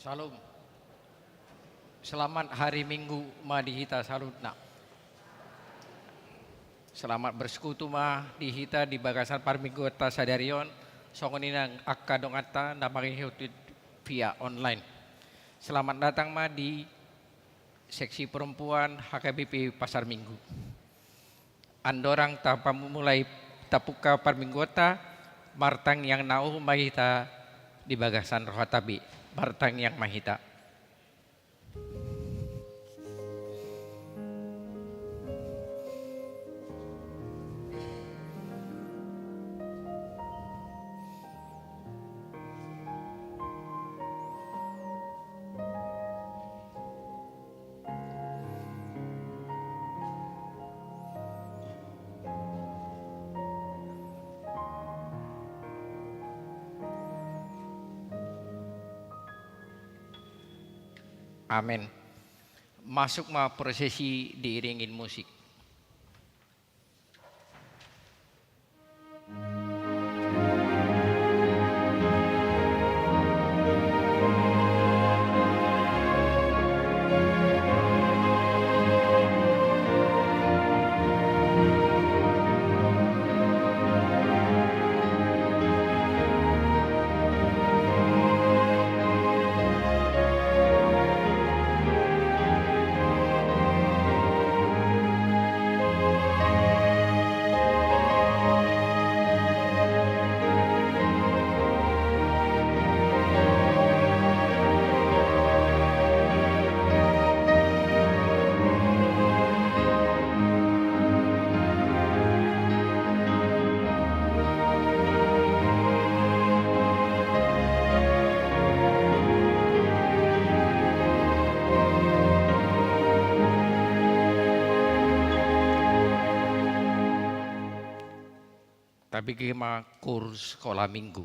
Salam. Selamat hari Minggu madihita salutna. Selamat bersekutu dihita di bagasan parminggu ta sadarion songoninang akka dongata namarihutit via online. Selamat datang di seksi perempuan HKBP Pasar Minggu. Andorang tanpa mulai tapuka parminggota martang yang nau mahita di bagasan rohatabi martang yang mahita. Amin. Masuk prosesi diiringin musik. Tapi gimana kurs sekolah minggu.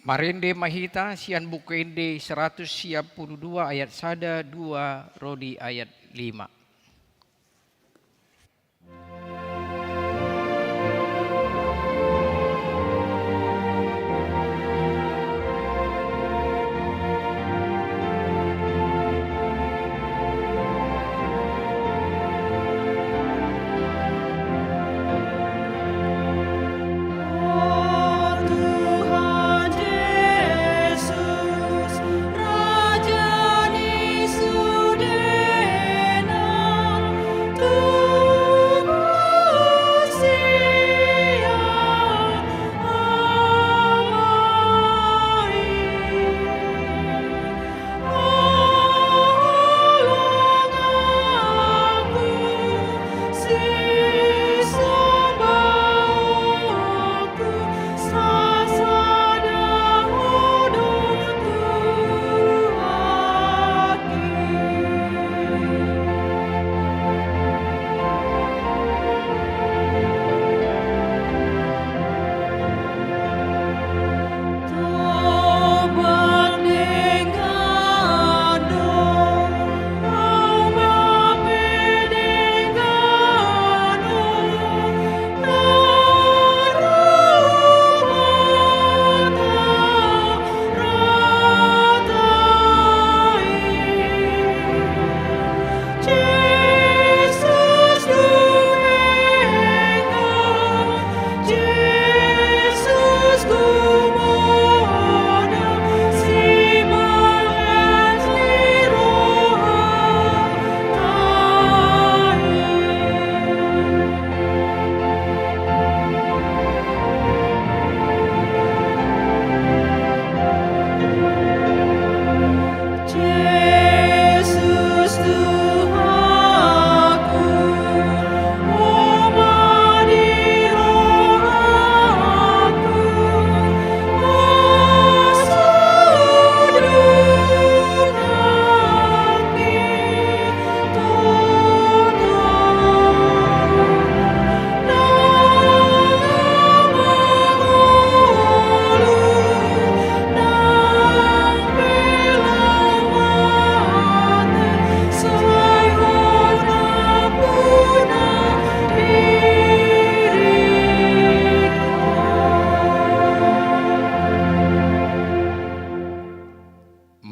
Marende mahita sian bukende 152 ayat 1, 2, Rodi ayat 5.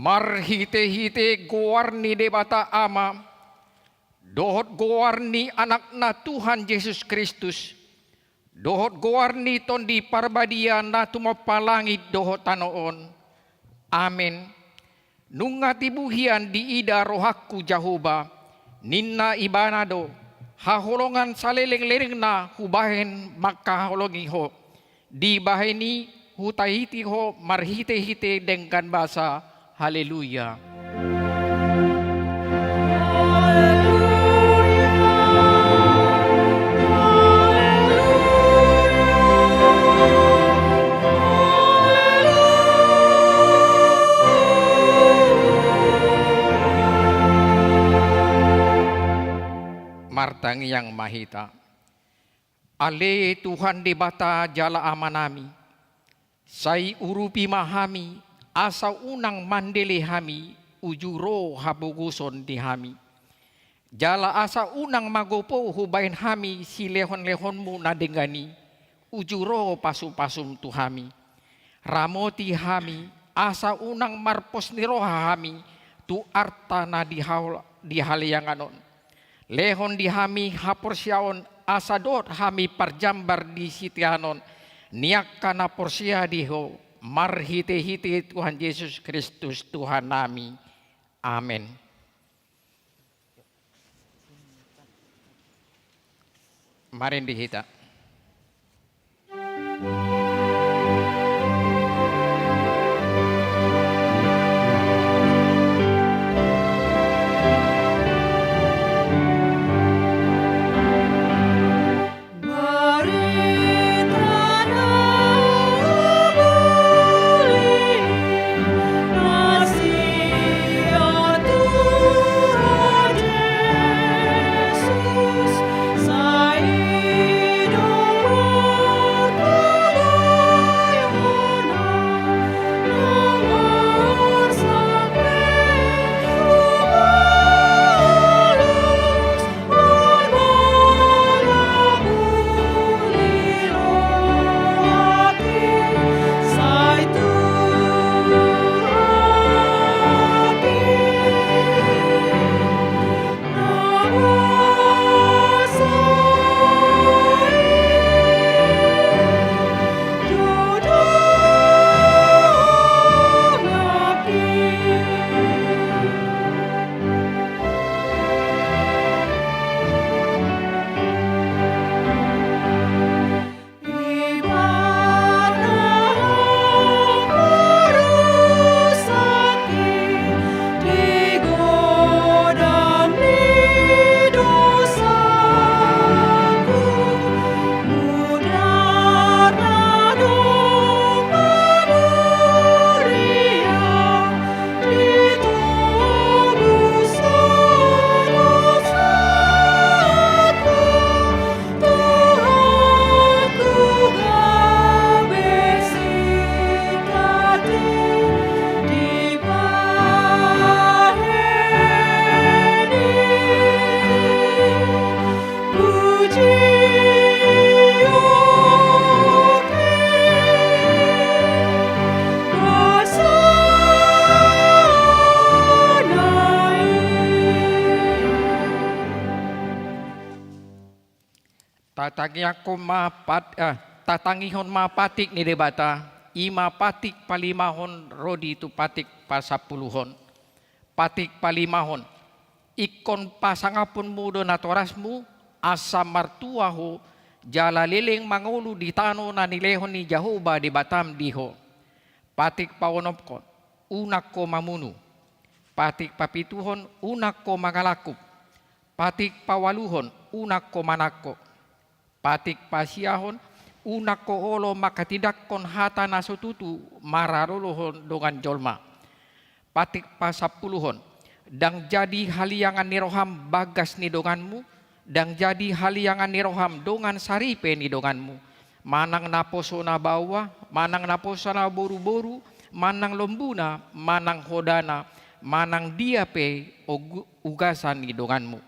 Marhite-hite goarni debata ama, dohot goarni anakna Tuhan Yesus Kristus, dohot goarni tondi parbadia na tumapalangit dohot tanoon. Amin. Nungati buhian di ida rohakku Jahoba, ninna ibanado, haholongan saleleng-leleng na hubahen makaholongiho, di baheni hutahitiho marhite-hite dengan bahasa. Haleluya. Martang yang mahita. Ale Tuhan debata jala amanami. Sai urupi mahami. Asa unang mandele hami, ujuro habuguson di hami. Jala asa unang magopo hubain hami, si lehon-lehonmu nadengani, ujuro pasum-pasum tu hami. Ramoti hami, asa unang marpos niroha hami, tu arta na di halianganon. Lehon di hami haporsyaon, asa dot hami parjambar di sitianon, niak kana porsia diho. Marhite-hite Tuhan Yesus Kristus Tuhan nami. Amin. Mari dihita. Sai tatangihon mapatik ni debata, ima patik palimahon rodi itu patik pasapuluhon, patik palimahon, ikon pasangapun mudo natorasmu, asa martuaho, jala leleng mangulu di tano na nilehon ni Jahoba di Batam diho, patik pawonopkon, unak ko mamunu, patik papituhon, unak ko magalakup, patik pawaluhon, unak ko manako, patik pasiahon, unak ko olo makatidakkon hata nasututu mararuluhon dongan jolma. Patik pasapuluhon, dang jadi haliangan niroham bagas ni donganmu, dang jadi haliangan niroham dongan saripe ni donganmu. Manang naposo na bawa, manang naposo na boru-boru, manang lombuna, manang hodana, manang diape ugasan ni donganmu.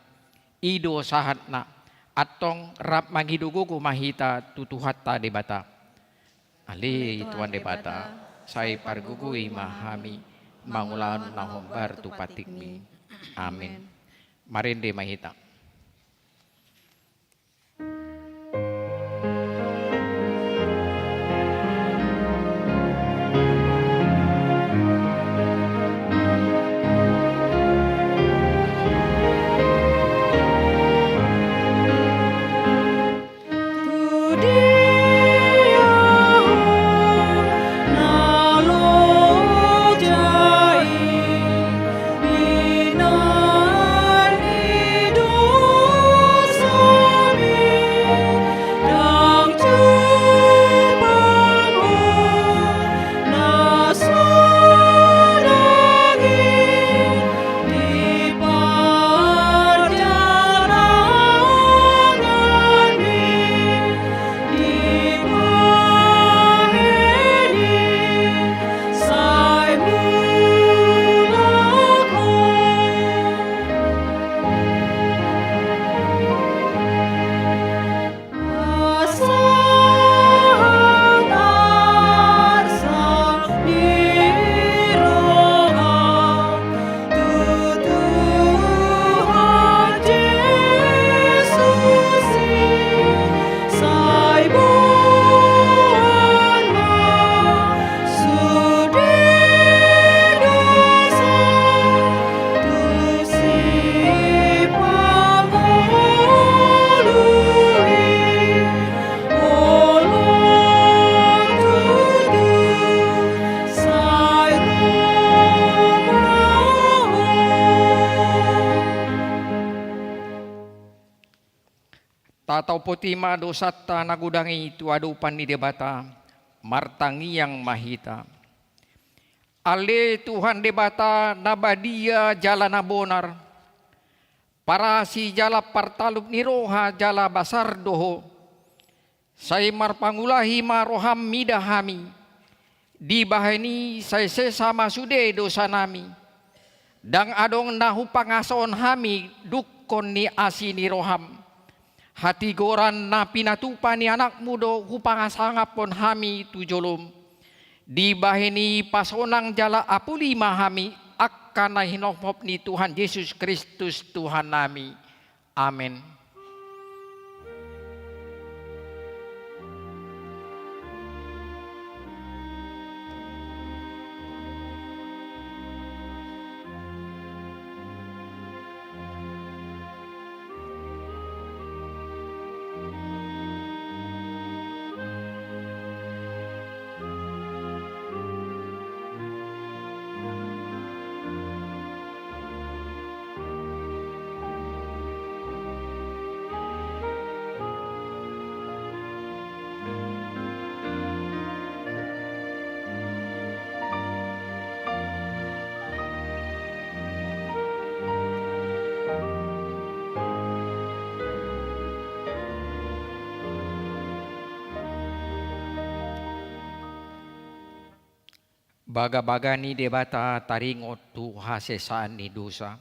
Ido sahat na. Atong rap magidugugo mahita tutuhatta debata. Ali tuan debata. Say pargugui mahami mangulan nahombar tu patikmi. Amin. Marinde mahita. Tatau potima dosata nagudangi tu adupan ni debata, martangi yang mahita. Ale Tuhan debata nabadia jala nabonar, para si jala partalup niroha jala basar doho, say marpangulahi maroham midahami, di bahani say sesama sude dosa nami, dang adong nahupangason hami dukkon ni asi niroham. Hati goran na pinatupa ni anak mudo hupangasangapon hami tujolom. Di bahini pasonang jala apulima hami akan nahinopop ni Tuhan Yesus Kristus Tuhan nami. Amin. Baga-baga ni debata taringot tu hasesaan ni dosa.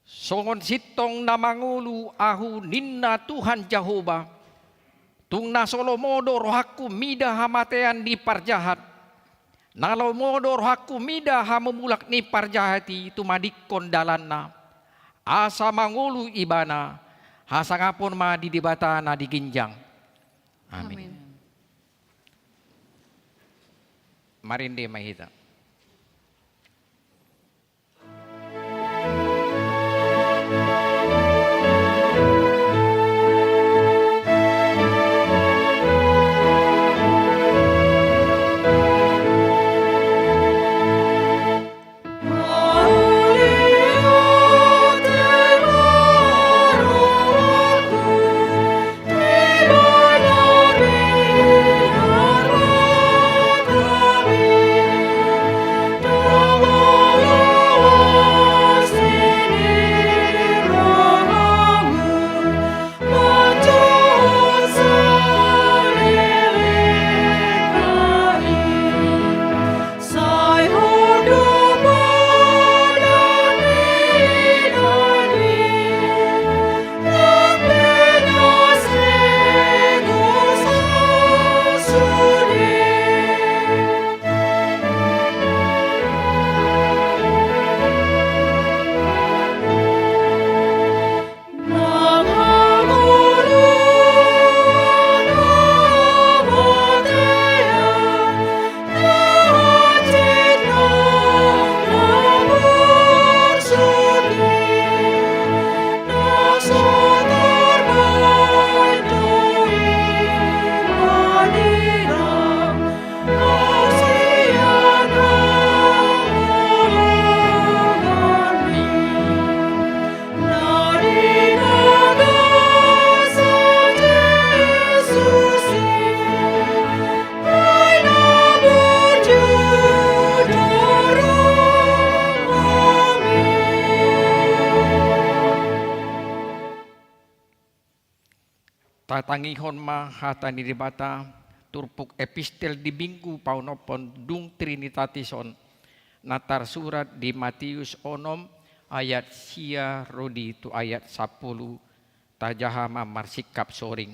Songon sitong na mangulu ahu ninna Tuhan Jahoba. Tung nasolomodo rohaku mida hamatean di parjahat. Nalomodo rohaku mida hamumulak ni parjahati tumadikon dalanna. Asa mangulu ibana. Hasangapun ma di dibata na diginjang. Amin. Marinde mahita. Tatangihon ma hata ni dibata turpuk epistel di minggu paunopon dung trinitatisom natar surat di Matius onom ayat sia rodi tu ayat 10 tajahama marsikap soring.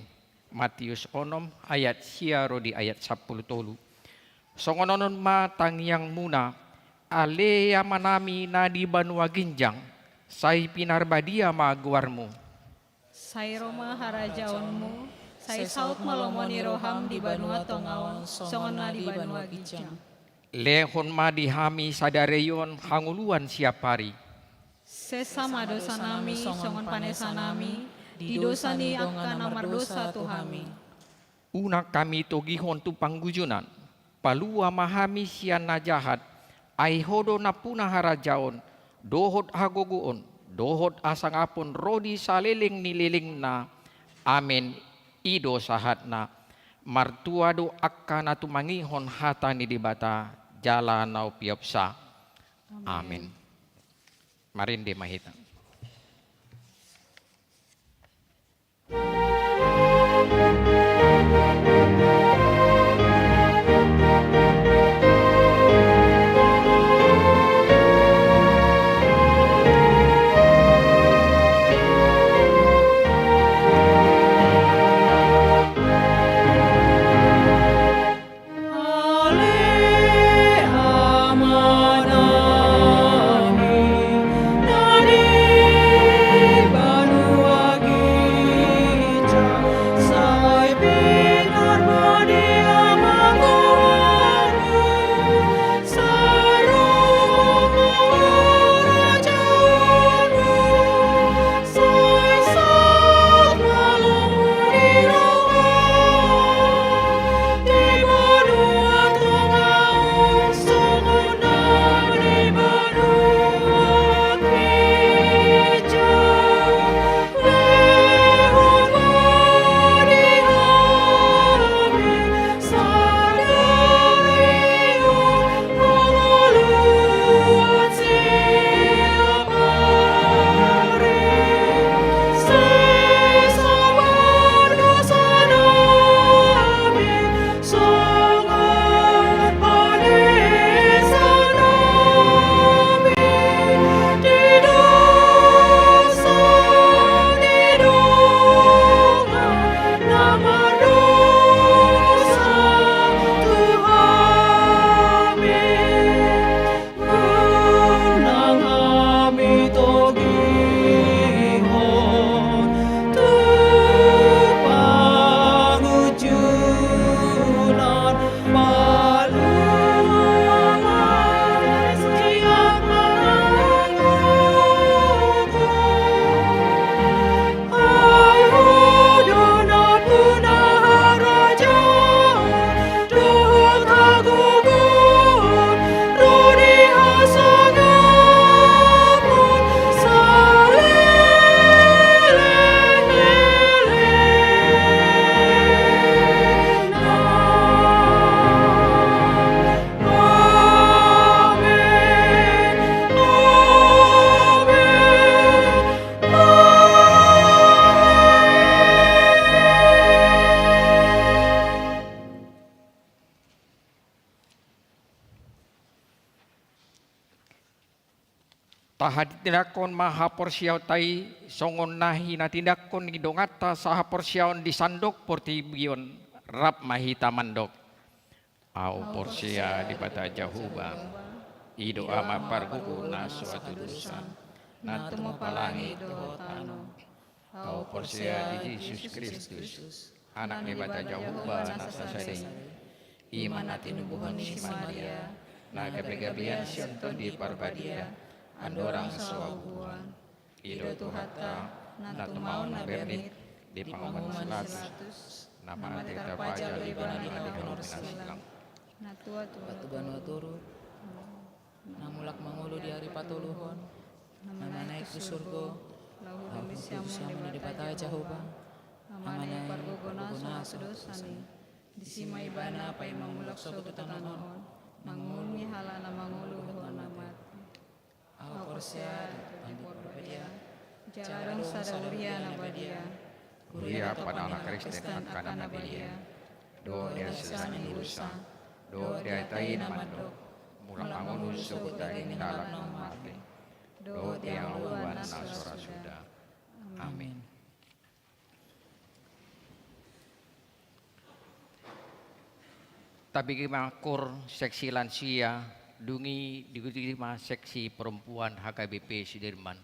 Matius onom ayat sia rodi ayat 10 tolu. Songononon ma tangyang muna alea manami na di banua ginjang sai pinarbadia ma guarmu. Sai Roma harajaonmu, sai saut malomoni roham di banua tongawon, songon na di banua gijang. Lehon ma dihami sadareyon hanguluan siap hari. Sesama dosa nami, songon panesa nami, di dosa ni akka namar dosa tuhami. Unak kami togihon tu panggujunan, palua mahami sian na jahat, ai hodo na puna harajaon, dohot hagogoon, dohot asangapon rodi saliling nililing na, amin ido sahat na, martuado akka na tumangihon hata ni dibata, jala nau piopsa. Amin. Marinde mahita. tahadinakon maha porsiaw tay songon nahi na tindakon idongata saha porsiaon di sandok portibion rap mahita mandok au porsia di bata jahuba ido ama pargugu na suatu dosa na tumo palangi dohotano au porsia di Yesus Kristus anak ni bata jahuba na sasari iman ati nubuhon si Maria na gabi-gabian sionton di parbadia andorang sawaguan ido tuhata na tumaw na bernit di panguman sulatus nama teta pajal ibana di silang na tua Batu banua turut, namulak mangulu di hari patuluhon, nama naik ke surga, lau siamun di patah Jehovah, amana pargogona sedosani, disima ibana apa yang mamulak sobat tananon, mangulmi halana mangulu doa namat, au porsia di porbadia, jarang sadaluria nabadia, kuria pada anak Kristen akan nabadia do dia sesani urusa do dia tai namando mula mangun usuk dari dalam mati do dia luan nasora sudah amin. Tapi makur seksi lansia dungi diikuti seksi perempuan HKBP Sudirman.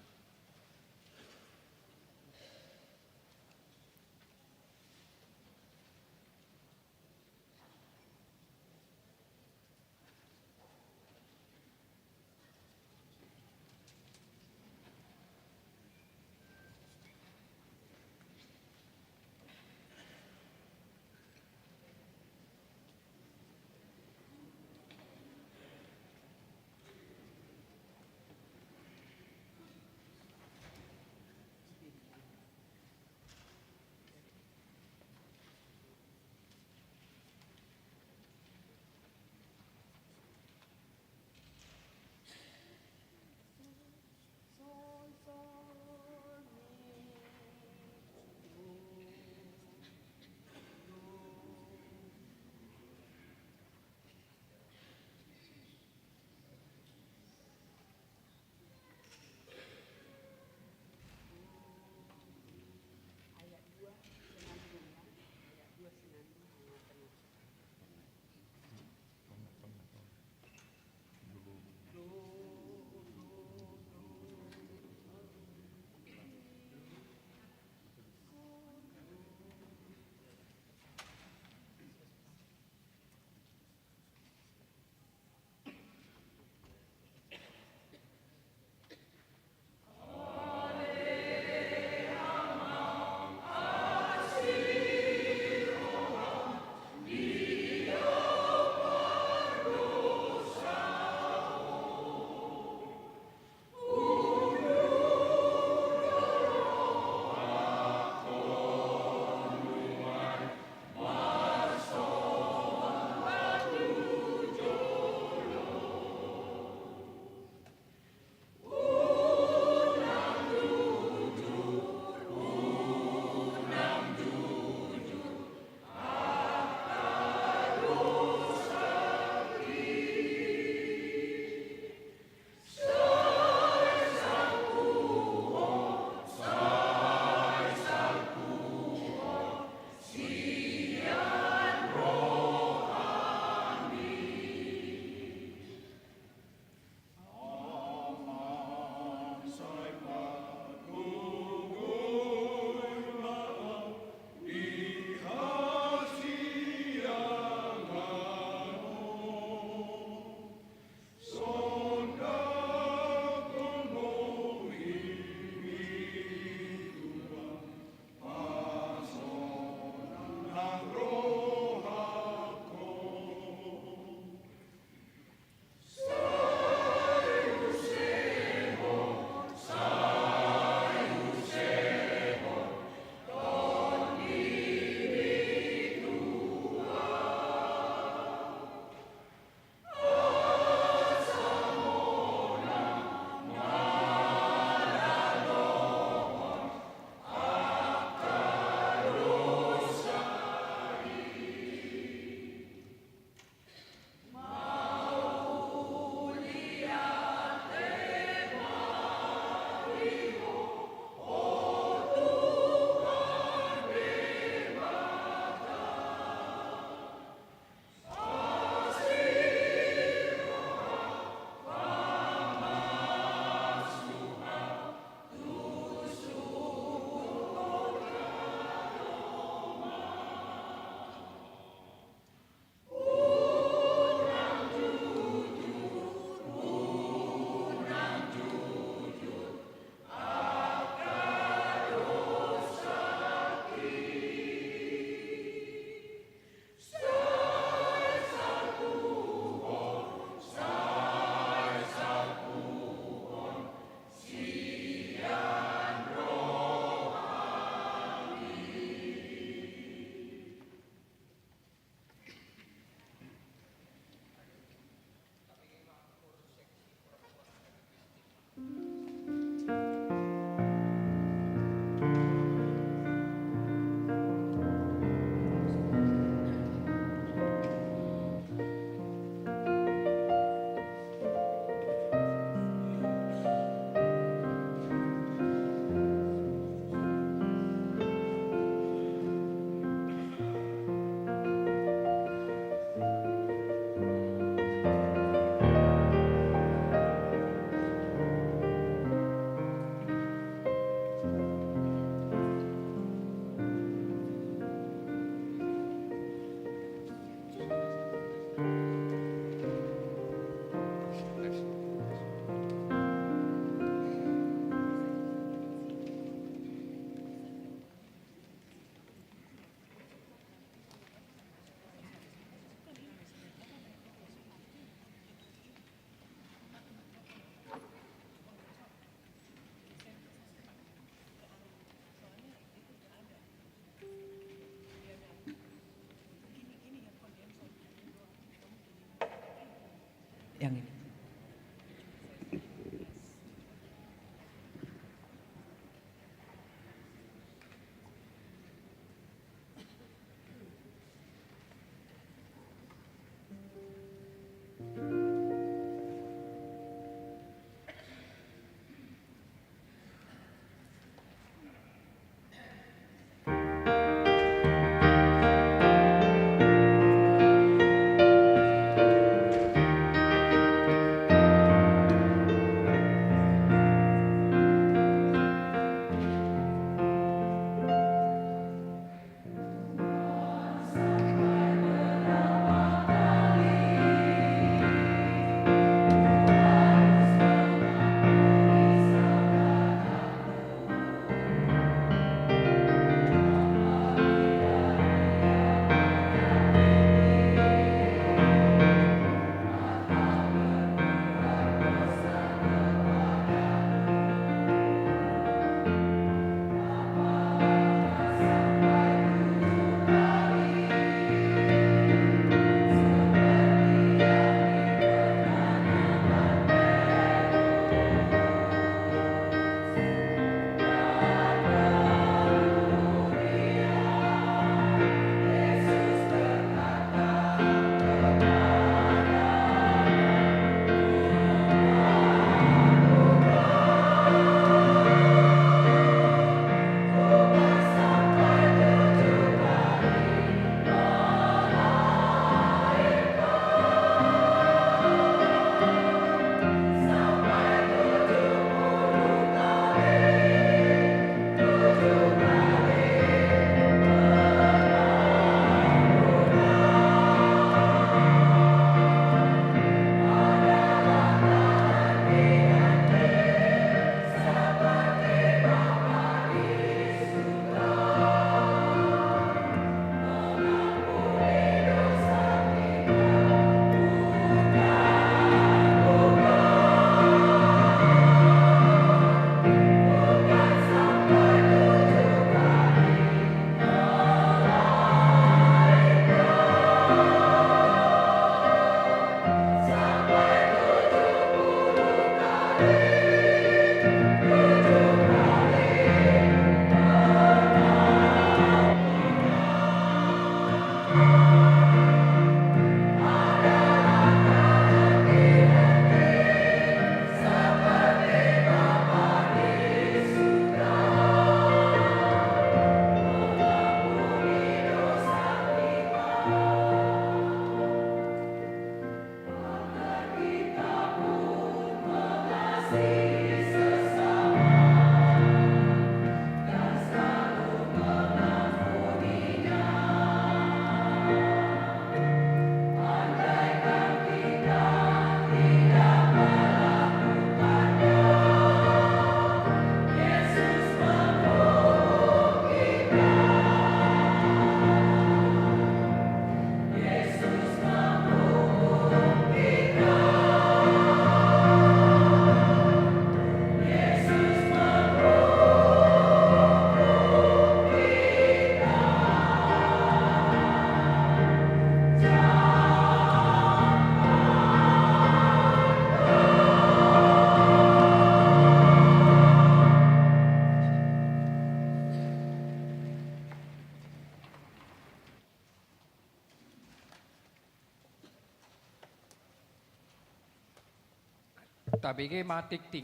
Tabige matikting.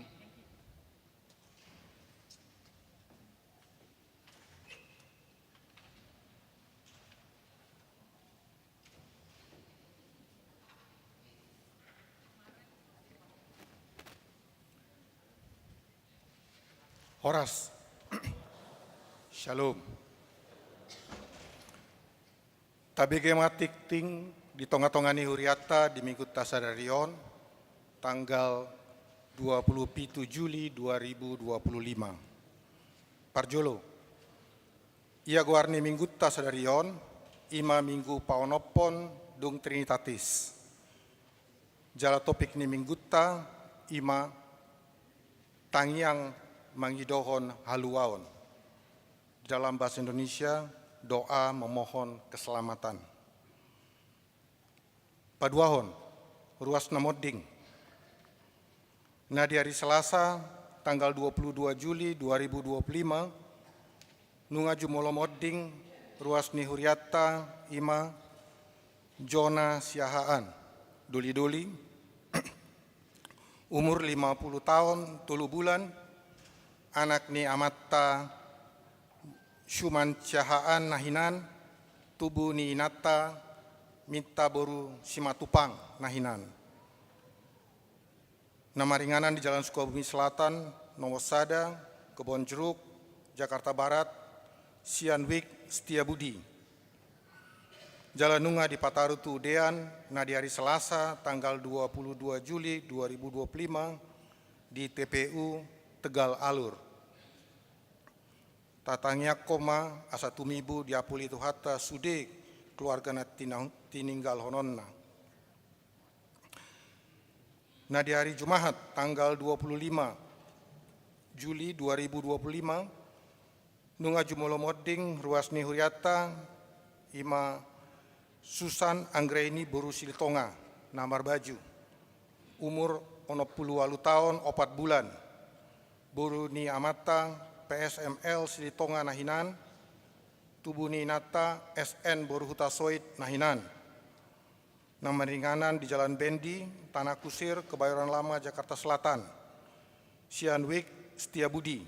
Horas. Shalom. Tabige matikting di tonga-tongani huriata di minggu tasadarion tanggal 27 Juli 2025. Parjolo. Ia guarni minggu tasadarion ima minggu paonopon dung Trinitatis. Jala topik ni minggu ta ima tangiang mangidohon haluaon. Dalam bahasa Indonesia, doa memohon keselamatan. Paduahon, ruas namoding. Nah di hari Selasa, tanggal 22 Juli 2025, nungaju molomoding ruas nihuriata ima Jona Siahaan, duli-duli, umur 50 tahun, 3 bulan, anak ni Amatta Syuman Siahaan nahinan, tubuh ni Inata minta boru Simatupang nahinan. Nama ringanan di Jalan Sukabumi Selatan, Nowosada, Kebon Jeruk, Jakarta Barat, Sianwik Setiabudi. Jalan Nunga di Patarutu Udean, nah di hari Selasa tanggal 22 Juli 2025 di TPU Tegal Alur. Tatangnya koma asatumibu diapuli tuhata sude keluarga na tininggal hononna. Nah di hari Jumat tanggal 25 Juli 2025 nunga jumolomoding ruas nihuriata ima Susan Anggraini Boru Silitonga namar baju umur 60 tahun 4 bulan boru ni Amata PSML Silitonga nahinan tubuh ni Nata SN Boru Hutasoid nahinan. Nama ringanan di Jalan Bendi, Tanah Kusir, Kebayoran Lama, Jakarta Selatan. Sianwik Setiabudi.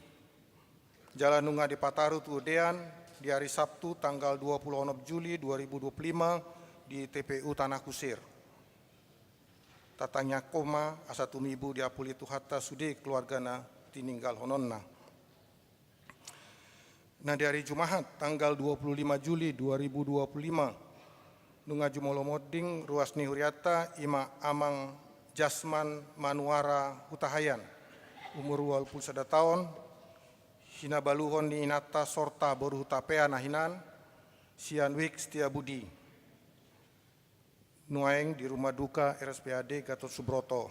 Jalan Nunga di Pataru Tudean di hari Sabtu tanggal 26 Juli 2025 di TPU Tanah Kusir. Tatanya koma asatumibu diapuli tuhata sude keluargana tininggal hononna. Nah di hari Jumat tanggal 25 Juli 2025 nunga jumolomoding ruas nihuriata ima Amang Jasman Manuara Hutahayan umur 21 tahun hina baluhon ni Inata Sorta Boru Hutapea nahinan Sianwik Setiabudi nuaeng di rumah duka RSPAD Gatot Subroto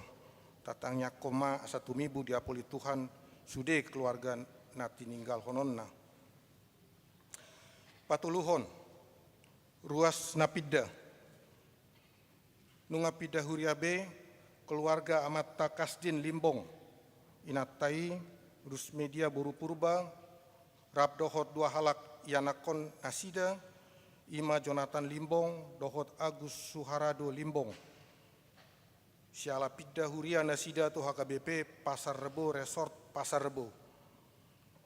tatangnya koma asatumibu diapuli Tuhan sude keluarga nati ninggal hononna. Patuluhon, ruas napida, nunga pida huriabe, keluarga Amata Kasdin Limbong, inatai Rus Media Boru Purba, Rab dohot dua halak Yanakon Nasida, Ima Jonathan Limbong, dohot Agus Suharado Limbong. Siala Pidda Huria Nasida tu HKBP Pasar Rebo Resort Pasar Rebo.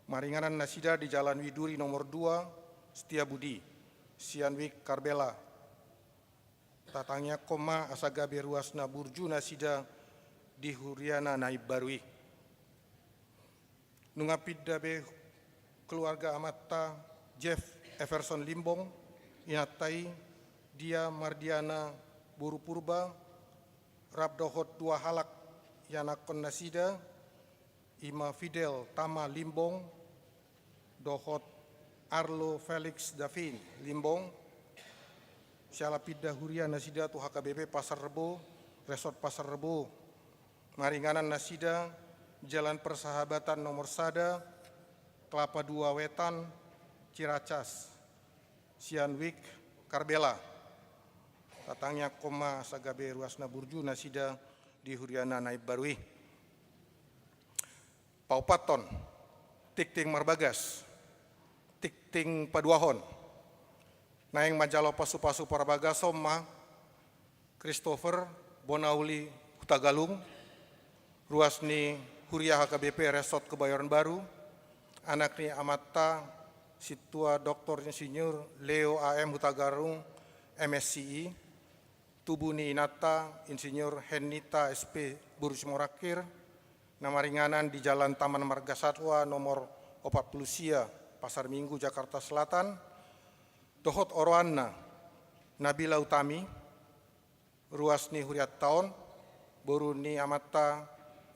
Maringanan Nasida di Jalan Widuri nomor 2, Setiabudi, Sianwik Karbela. Tatangnya koma Asagabe Ruasna Burju Nasida di Huriana Naib Barui. Nungapidda be keluarga Amata Jeff Everson Limbong, inatai dia Mardiana Buru Purba, Rabdohot dua halak Yanakon Nasida, Ima Fidel Tama Limbong, Dohot Arlo Felix Davin Limbong, Syalapidda Huria Nasida tu HKBP Pasar Rebo, Resort Pasar Rebo, Maringanan Nasida, Jalan Persahabatan nomor Sada, Kelapa 2 Wetan, Ciracas, Sianwik, Karbela. Tatangnya koma Sagabe Ruasna Burju Nasida di Huriana Naib Barui. Paupaton, Tikting Marbagas, Tikting Paduahon, Naeng Majalo Pasu-Pasu Parabagas Somma, Christopher Bonauli Hutagalung, Ruasni Huria HKBP Resort Kebayoran Baru, anaknya Amata Situa Dr. Insinyur Leo AM Hutagarung MSCI, Tubuni Inata Insinyur Henita SP Burus Morakir, nama ringanan di Jalan Taman Marga Satwa nomor 40 Sia, Pasar Minggu, Jakarta Selatan, Dohot Orwana Nabila Utami, Ruasni Huriat Taon, Boruni Amata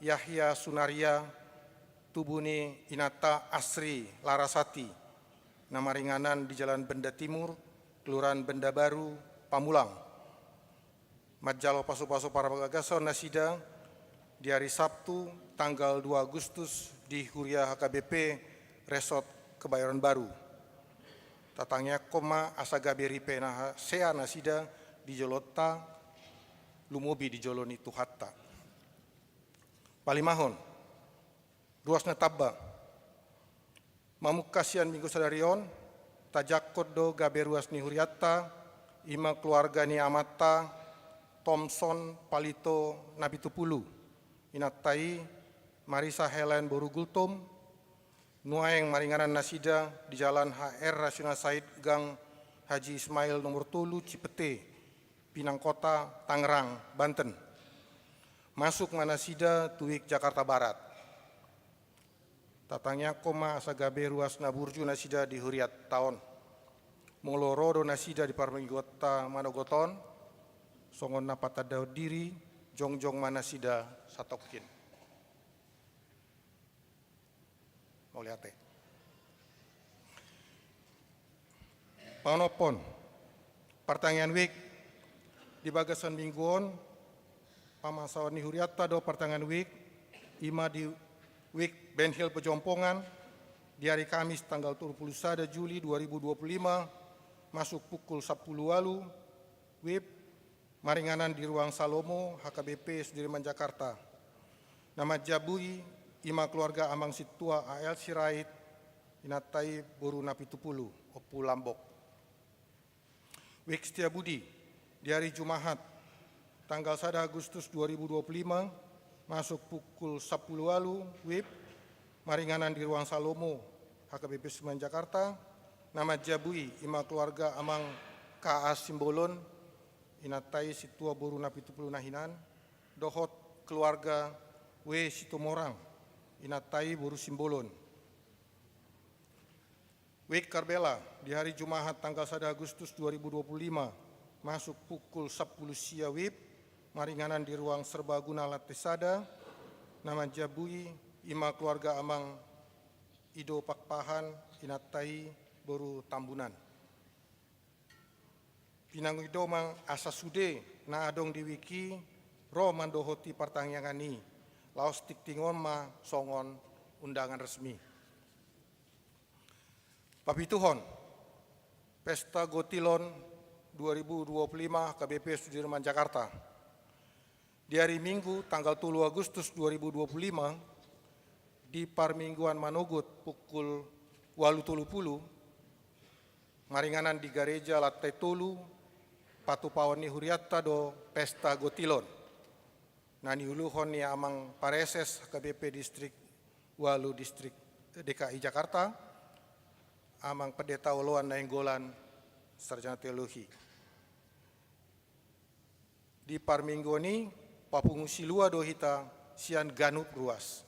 Yahya Sunaria, Tubuni Inata Asri Larasati, nama ringanan di Jalan Benda Timur, Kelurahan Benda Baru, Pamulang. Majalo Pasu-Pasu Parabagaso Nasida di hari Sabtu tanggal 2 Agustus di Huria HKBP Resort Kebayoran Baru. Tatangnya koma Asagabe Ripe Sea Nasida di Jolota, Lumobi di Joloni Tuhatta. Palimahon, Ruasna Tabba, Mamukasian Minggu Sadarion, Tajakodo Gabe Ruasni Huriatta, Ima keluarga ni Amata, Thompson Palito Nabitupulu, inatai Marisa Helen Borugultum, Nuaeng Maringanan Nasida di Jalan HR Rasional Said Gang Haji Ismail nomor Tulu Cipete, Pinangkota, Tangerang, Banten. Masuk Manasida Tuik Jakarta Barat. Tatangnya koma Asagabe Ruasna Burju Nasida di Huriat Taon. Molorodo Nasida di Parmenggota Manogoton, Songon Napata Daud Diri, Jongjong Manasida Satokin. Mauliate. Panopon, Pertanyaan Wik, di Bagasan Mingguon, Pamasawani Huriata do Pertanyaan Wik, Ima di Wik Ben Hill Pejompongan, di hari Kamis tanggal 21 Juli 2025, masuk pukul 10 walu, WIB, Maringanan di Ruang Salomo, HKBP Sudirman Jakarta. Nama Jabui, Ima keluarga Amang Situa AL Sirait, Inatai Boru Napitupulu, Opu Lambok. Wik Setiabudi, di hari Jumaat, tanggal 1 Agustus 2025, masuk pukul 10 walu, WIB, Maringanan di Ruang Salomo, HKBP Sudirman Jakarta. Nama Jabui, Ima keluarga Amang KA Simbolon, inatai Situa Boru Napitupulu Nahinan, Dohot keluarga W Sitomorang, inatai Boru Simbolon. Wik Karbela, di hari Jumaat tanggal 1 Agustus 2025, masuk pukul 10 Sia WIB, Maringanan di Ruang Serbaguna Latesada, nama Jabui, Ima keluarga Amang Ido Pakpahan, inatai Boru Tambunan. Pinangudomang asasude na adong diwiki ro mandohoti pertanyaan laos tiktingon ma songon undangan resmi. Papituhon, Pesta Gotilon 2025 KBP Sudirman Jakarta. Di hari Minggu tanggal 3 Agustus 2025, di Parmingguan Manogot pukul 8.30 maringanan di Gereja Lantai Tolu Patupawan ni Huriatta do Pesta Gotilon. Nani uluhon ni amang pareses KBP Distrik Walu Distrik DKI Jakarta, amang pendeta oloan nainggolan sarjana teologi. Di Parminggoni papungusi lua dohita sian ganup ruas.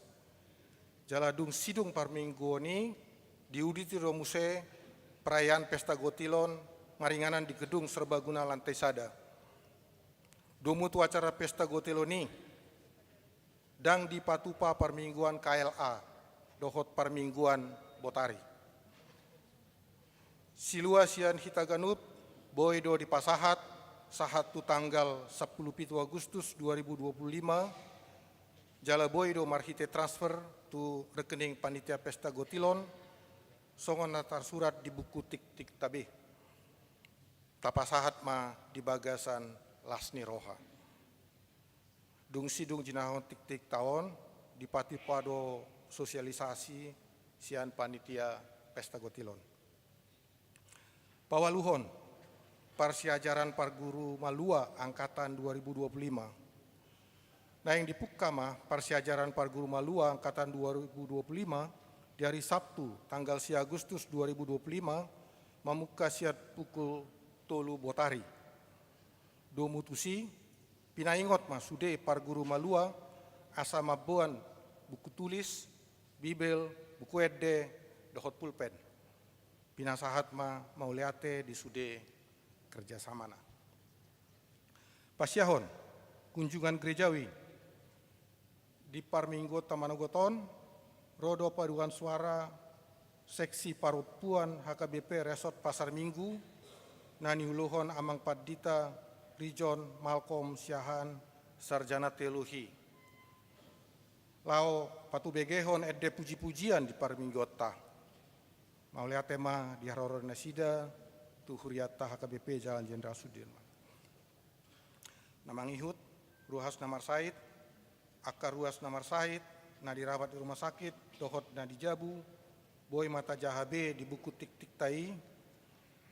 Jaladung sidung Parminggoni diuditi romuse perayaan Pesta Gotilon maringanan di gedung serbaguna lantai sada. Domutu acara Pesta Gotiloni dang di patupa Parmingguan KLA dohot Parmingguan Botari. Silua sian hitaganut boydo di pasahat sahat tu tanggal 10 Agustus 2025 jala boydo marhite transfer tu rekening panitia Pesta Gotilon songon natar surat di buku tik-tik tabe. Tapasahat ma di bagasan lasni roha. Dung sidung jinahon tik-tik tahun di patipado sosialisasi sian panitia Pesta Gotilon. Pawaluhon, Parsiajaran Parguru Malua Angkatan 2025. Nah yang dipukama Parsiajaran Parguru Malua Angkatan 2025 di hari Sabtu tanggal 1 Agustus 2025 mamuka siat pukul tolu Botari. Domutusi pinaingot mas sude Parguru Malua asa mabuan buku tulis, bibel, buku edde, dohot pulpen. Pinasahat mau liate di sude kerjasamana. Pasyahon, kunjungan gerejawi di Parminggo Tamanogoton, Rodo Paduan Suara, Seksi Parupuan HKBP Resort Pasar Minggu, Nani Uluhon Amang Padita, Rijon Malcolm Syahan, Sarjana Teologi. Lao patu begehon edde puji-pujian di Parminggota. Mau lihat tema di Haroro Nasida, tu Huriatta HKBP Jalan Jenderal Sudirman. Namang Ihut, Ruhas Namar Said, Akar Ruas Namar Said, na dirawat di rumah sakit, dohot na dijabu, boy mata jahabe di buku tik-tik tai,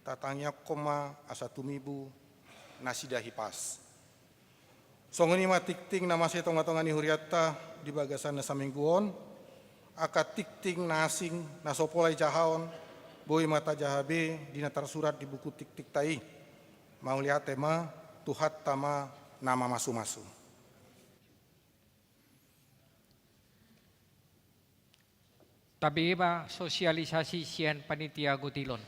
tatangnya koma asatumibu nasida hipas. Songoni ma tik-tik nama saya tonga-tonga ni Huriatta di bagasan nasa mingguon, akat tik-tik nasing nasopolai jahaon, boy mata jahabe di natar surat di buku tik-tik tai. Mau lihat tema tuhat tama nama masu-masu. Tabi ba sosialisasi sian panitia Gotilon.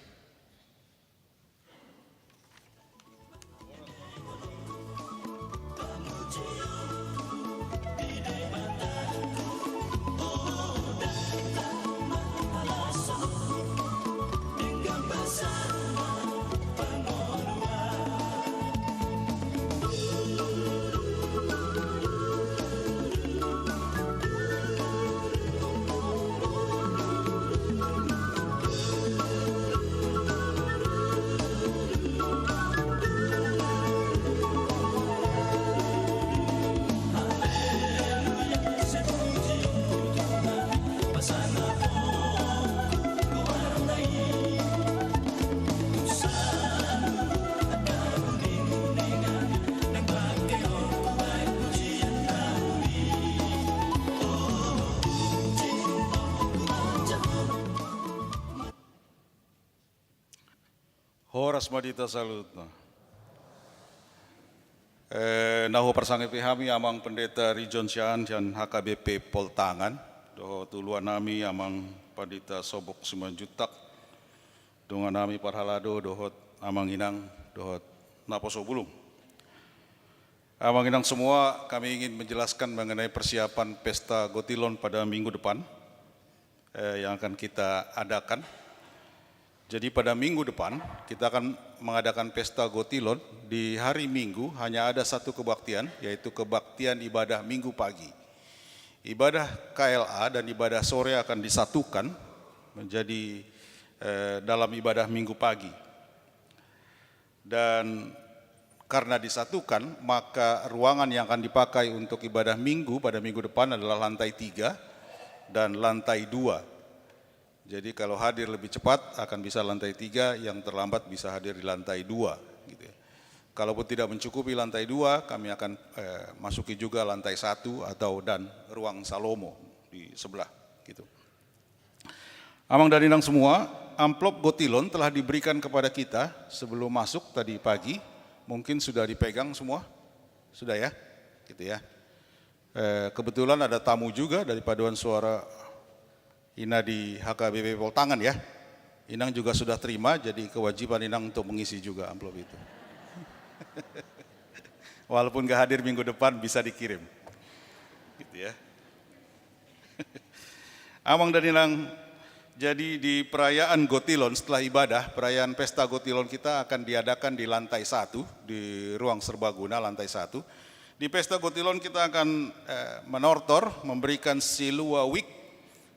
Horas madita salutna. Naho persangai pihami amang pendeta Rijon Syahan dan HKBP Poltangan. Doho tuluan nami amang pendeta Sobok Simanjutak. Dengan nami Parhalado dohot amang inang dohot Naposo Bulung. Amang inang semua kami ingin menjelaskan mengenai persiapan Pesta Gotilon pada minggu depan yang akan kita adakan. Jadi pada minggu depan kita akan mengadakan Pesta Gotilon. Di hari Minggu hanya ada satu kebaktian, yaitu kebaktian ibadah Minggu pagi. Ibadah KLA dan ibadah sore akan disatukan menjadi dalam ibadah Minggu pagi. Dan karena disatukan, maka ruangan yang akan dipakai untuk ibadah Minggu pada minggu depan adalah lantai 3, dan lantai 2. Jadi kalau hadir lebih cepat akan bisa lantai 3, yang terlambat bisa hadir di lantai 2. Gitu ya. Kalaupun tidak mencukupi lantai 2, kami akan masuki juga lantai 1 dan ruang Salomo di sebelah. Gitu. Amang dan Inang semua, amplop Gotilon telah diberikan kepada kita sebelum masuk tadi pagi. Mungkin sudah dipegang semua, sudah ya, gitu ya. Kebetulan ada tamu juga dari Paduan Suara Ina di HKBP Poltangan ya. Inang juga sudah terima, jadi kewajiban Inang untuk mengisi juga amplop itu. Walaupun gak hadir minggu depan bisa dikirim, gitu ya. Amang dan Inang, jadi di perayaan Gotilon setelah ibadah, perayaan pesta Gotilon kita akan diadakan di lantai 1, di ruang serbaguna lantai 1. Di pesta Gotilon kita akan menortor, memberikan Silua Week.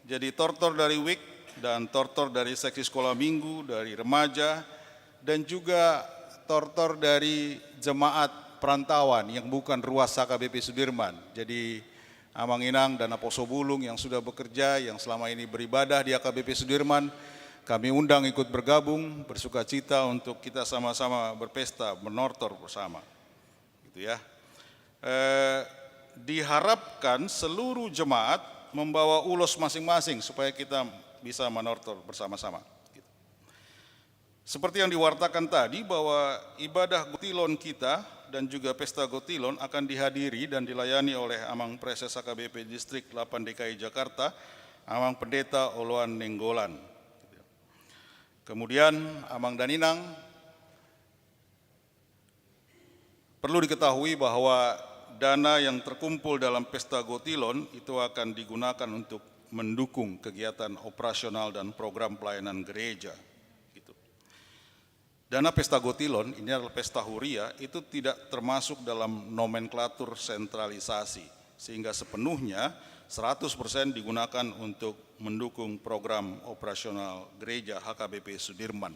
Jadi tortor dari Week dan tortor dari seksi sekolah minggu, dari remaja, dan juga tortor dari jemaat perantauan yang bukan ruas HKBP Sudirman. Jadi Amang Inang dan Aposo Bulung yang sudah bekerja, yang selama ini beribadah di HKBP Sudirman, kami undang ikut bergabung, bersuka cita untuk kita sama-sama berpesta, menortor bersama. Gitu ya. Diharapkan seluruh jemaat membawa ulos masing-masing supaya kita bisa menortor bersama-sama. Seperti yang diwartakan tadi bahwa ibadah Gotilon kita dan juga pesta Gotilon akan dihadiri dan dilayani oleh Amang Preses HKBP Distrik 8 DKI Jakarta, Amang Pendeta Oloan Nenggolan. Kemudian Amang dan Inang, perlu diketahui bahwa dana yang terkumpul dalam pesta Gotilon itu akan digunakan untuk mendukung kegiatan operasional dan program pelayanan gereja. Gitu. Dana pesta Gotilon, ini adalah pesta huria, itu tidak termasuk dalam nomenklatur sentralisasi, sehingga sepenuhnya 100% digunakan untuk mendukung program operasional gereja HKBP Sudirman.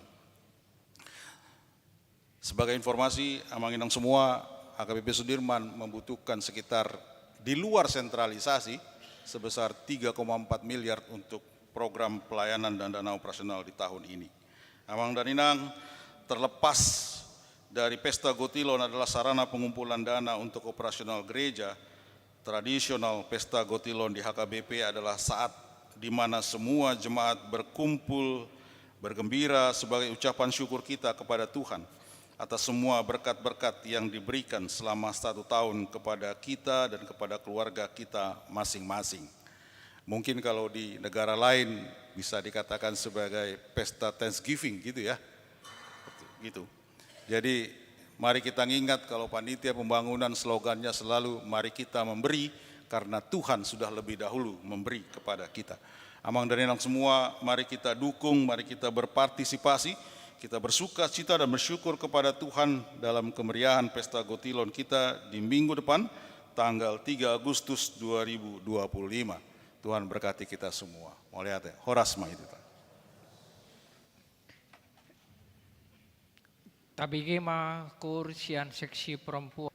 Sebagai informasi, Amang Inang semua, HKBP Sudirman membutuhkan sekitar di luar sentralisasi sebesar 3,4 miliar untuk program pelayanan dan dana operasional di tahun ini. Amang dan Inang, terlepas dari pesta Gotilon adalah sarana pengumpulan dana untuk operasional gereja, tradisional pesta Gotilon di HKBP adalah saat di mana semua jemaat berkumpul, bergembira sebagai ucapan syukur kita kepada Tuhan atas semua berkat-berkat yang diberikan selama 1 tahun kepada kita dan kepada keluarga kita masing-masing. Mungkin kalau di negara lain bisa dikatakan sebagai pesta Thanksgiving gitu ya. Gitu. Jadi mari kita ingat kalau panitia pembangunan slogannya selalu mari kita memberi karena Tuhan sudah lebih dahulu memberi kepada kita. Amang dan Inang semua, mari kita dukung, mari kita berpartisipasi. Kita bersuka cita dan bersyukur kepada Tuhan dalam kemeriahan pesta Gotilon kita di minggu depan, tanggal 3 Agustus 2025. Tuhan berkati kita semua. Moliate, horas mahitita. Tabigi kursian seksi perempuan.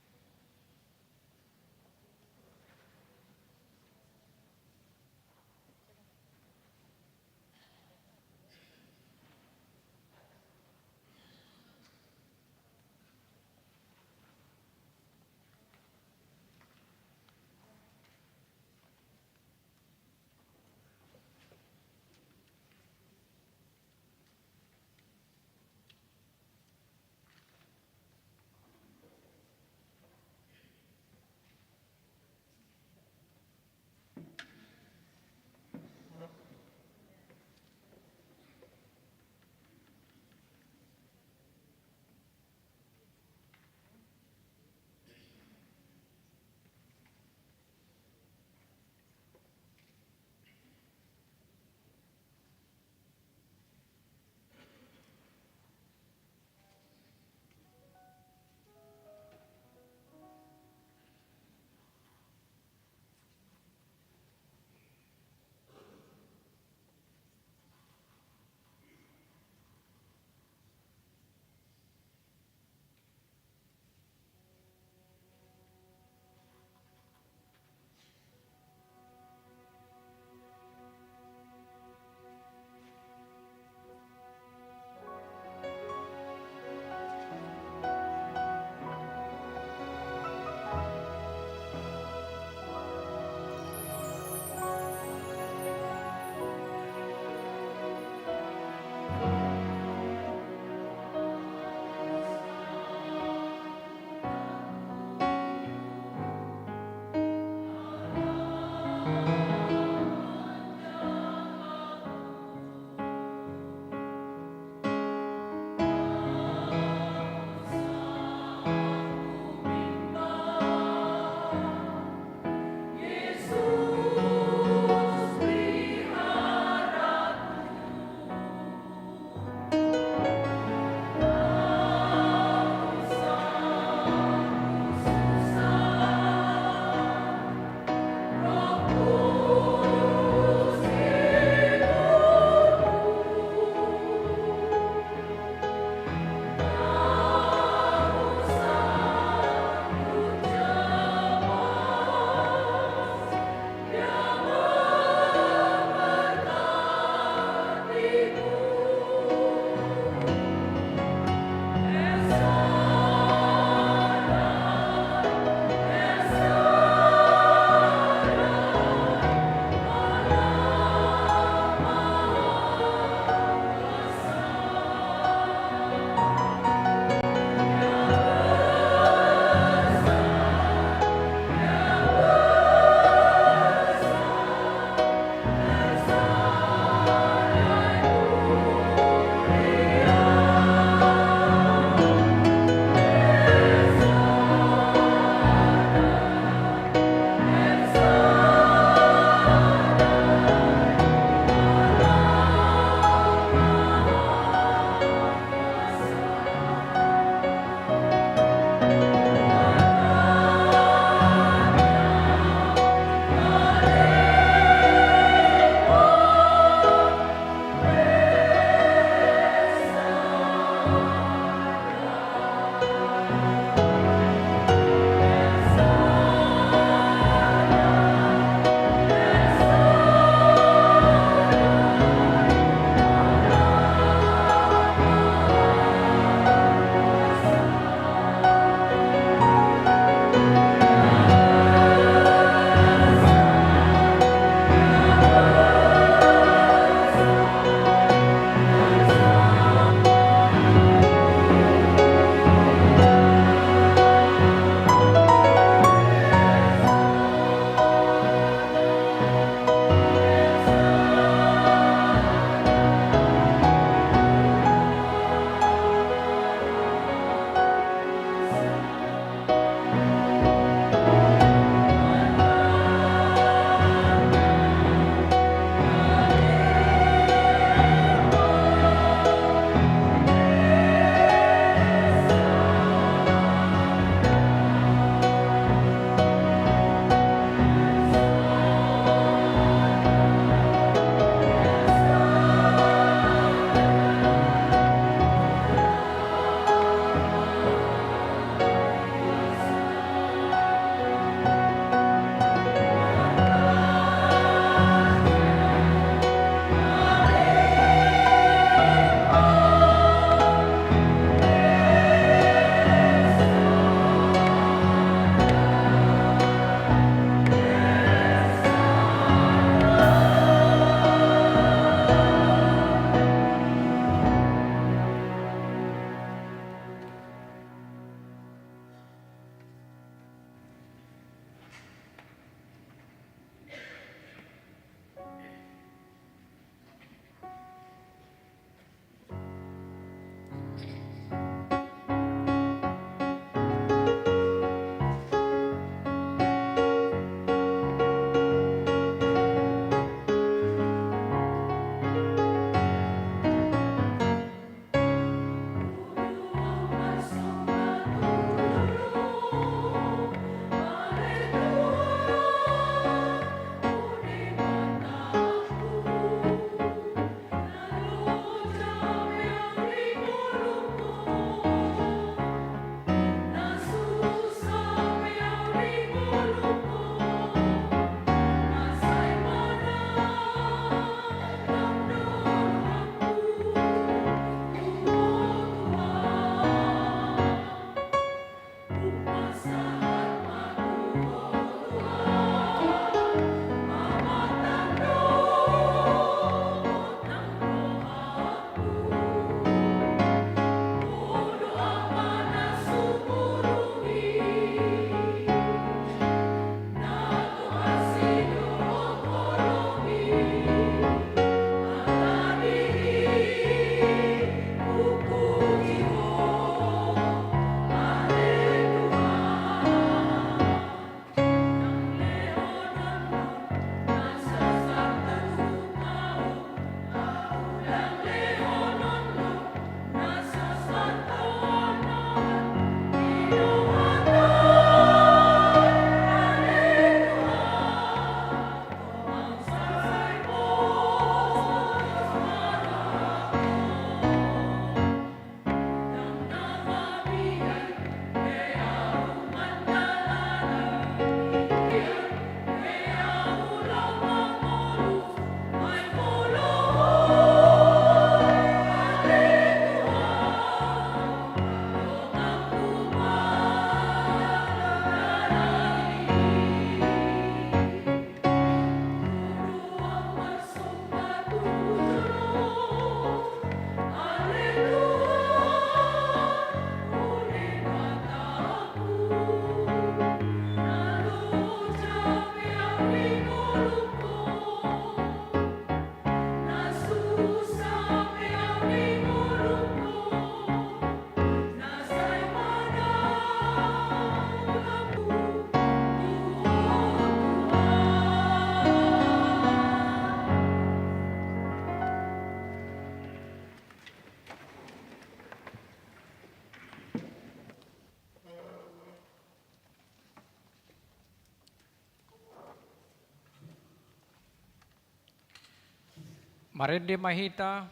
Marende mahita,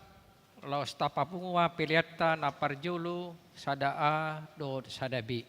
laos tapapungwa piliata na parjulu, sadaa do sadabi.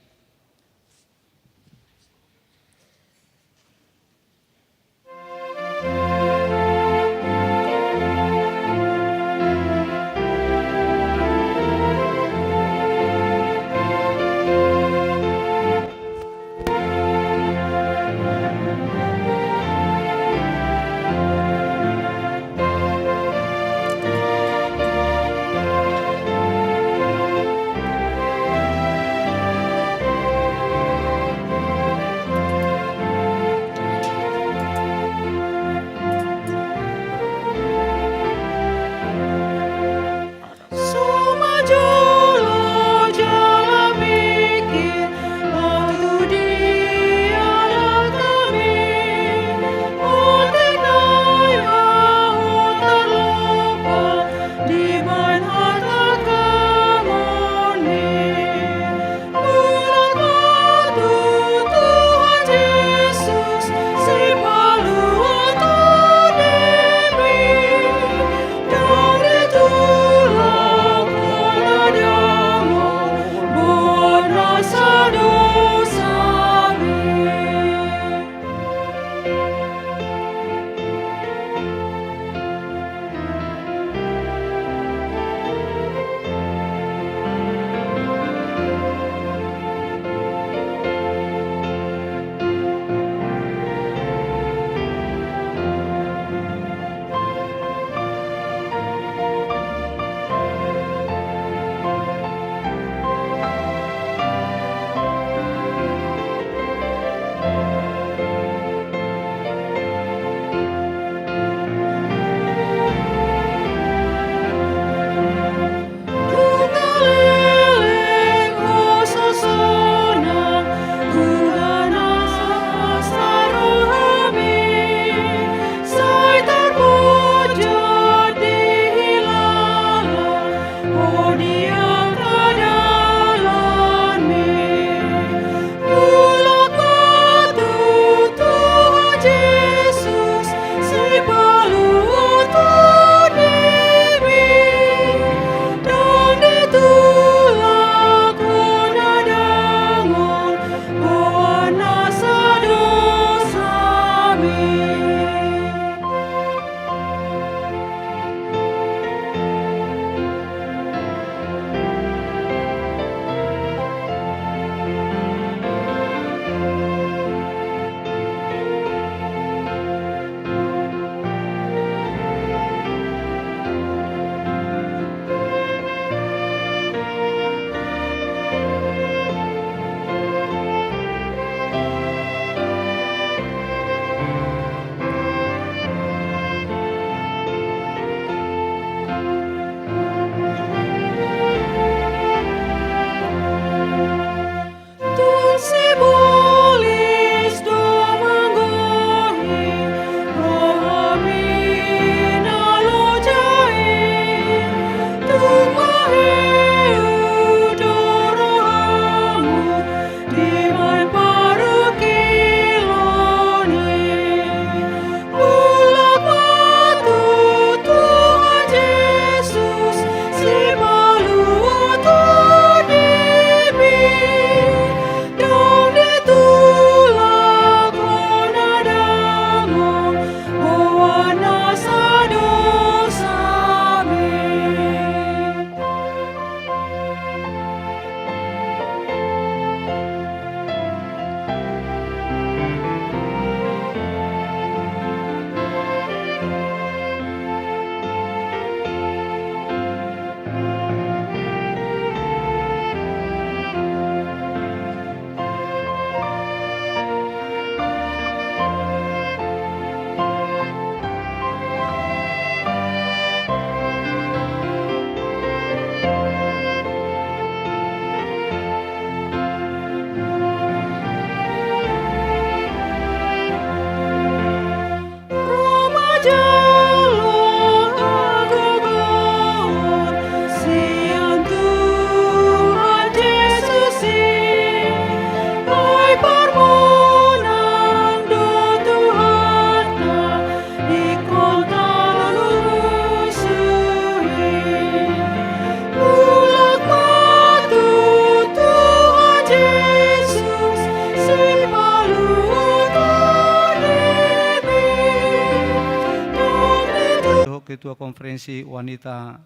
Ketua Konferensi Wanita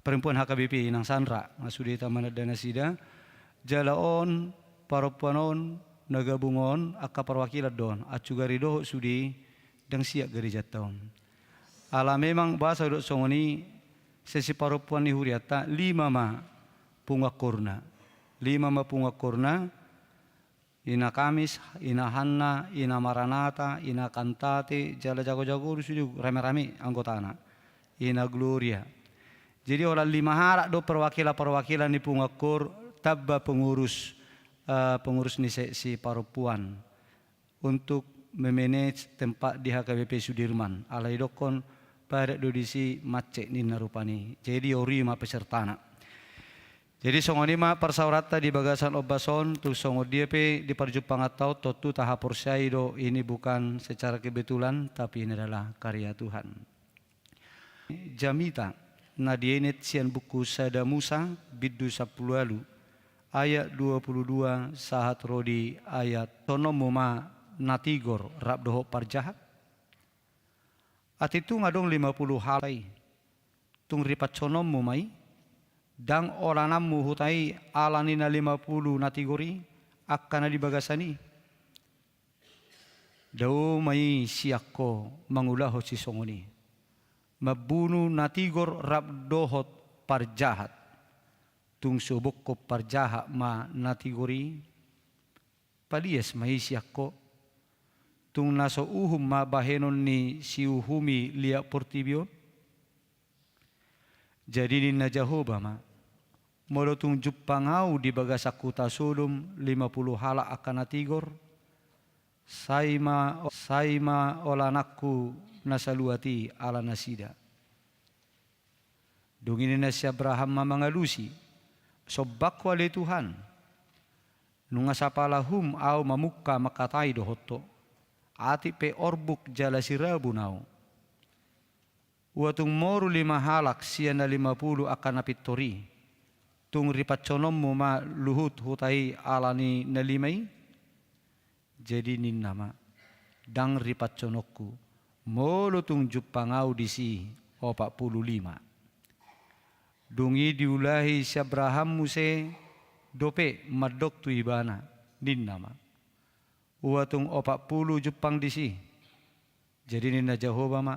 Perempuan HKBP Inang Sandra ngasudita manadana sida jalaon parapuanon nagabungon akka perwakilan don acugari doho sudi dang siak gereja taon. Ala memang bahasa dok songoni sesi parapuan ni huriata 5 ma pungakorna. 5 ma pungakorna ina Kamis, ina Hanna, ina Maranata, ina Kantate, jala jago-jago sudi rame-rame anggotana. Ina Gloria. Jadi orang 5 hari do perwakilan di pungakor tabba pengurus ni si parapuan untuk memanage tempat di HKBP Sudirman. Alai dokon pada dodisi macet ni narupani. Jadi ori ma pesertana. Jadi songoni ma persaurata di bagasan obason tu songo dia pe di perjumpaan atau totu tahap porsai do ini bukan secara kebetulan tapi ini adalah karya Tuhan. Jamita nadienet sian buku Sada Musa biddu 10 ayat 22 sahat rodi ayat tonomuma natigor rabdoho parjahat atitu ngadong 50 halai tung ripat sonom mumai dang olanam muhutai alanina 50 natigori akan di bagasani dau mai siakko mangulaho si songoni mabunu natigor rabdohot parjahat tung subok ko parjahat ma natigori palias mai siakko tung naso uhum ma bahenon ni siuhumi lia portibio jadi ni na Jehovah ma molotung juppangau di bagasakuta Sodom 50 hala akan natigor saima olanakku nasaluati ala nasida dungini nasi Abraham mangalusi sobak wale Tuhan nungasapalahum au mamuka makatai dohoto ati pe orbuk jala sirabu nau watung moru 5 halak siana 50 akan napitori tung ripat conommu ma luhut hutai alani nalimai jadi nin nama dang ripat conokku molo tung juppangau disi 45 dungi diulahi si Abraham muse dope madok tu ibana nin nama uatung 40 juppang disi jadi nina Jehovah ma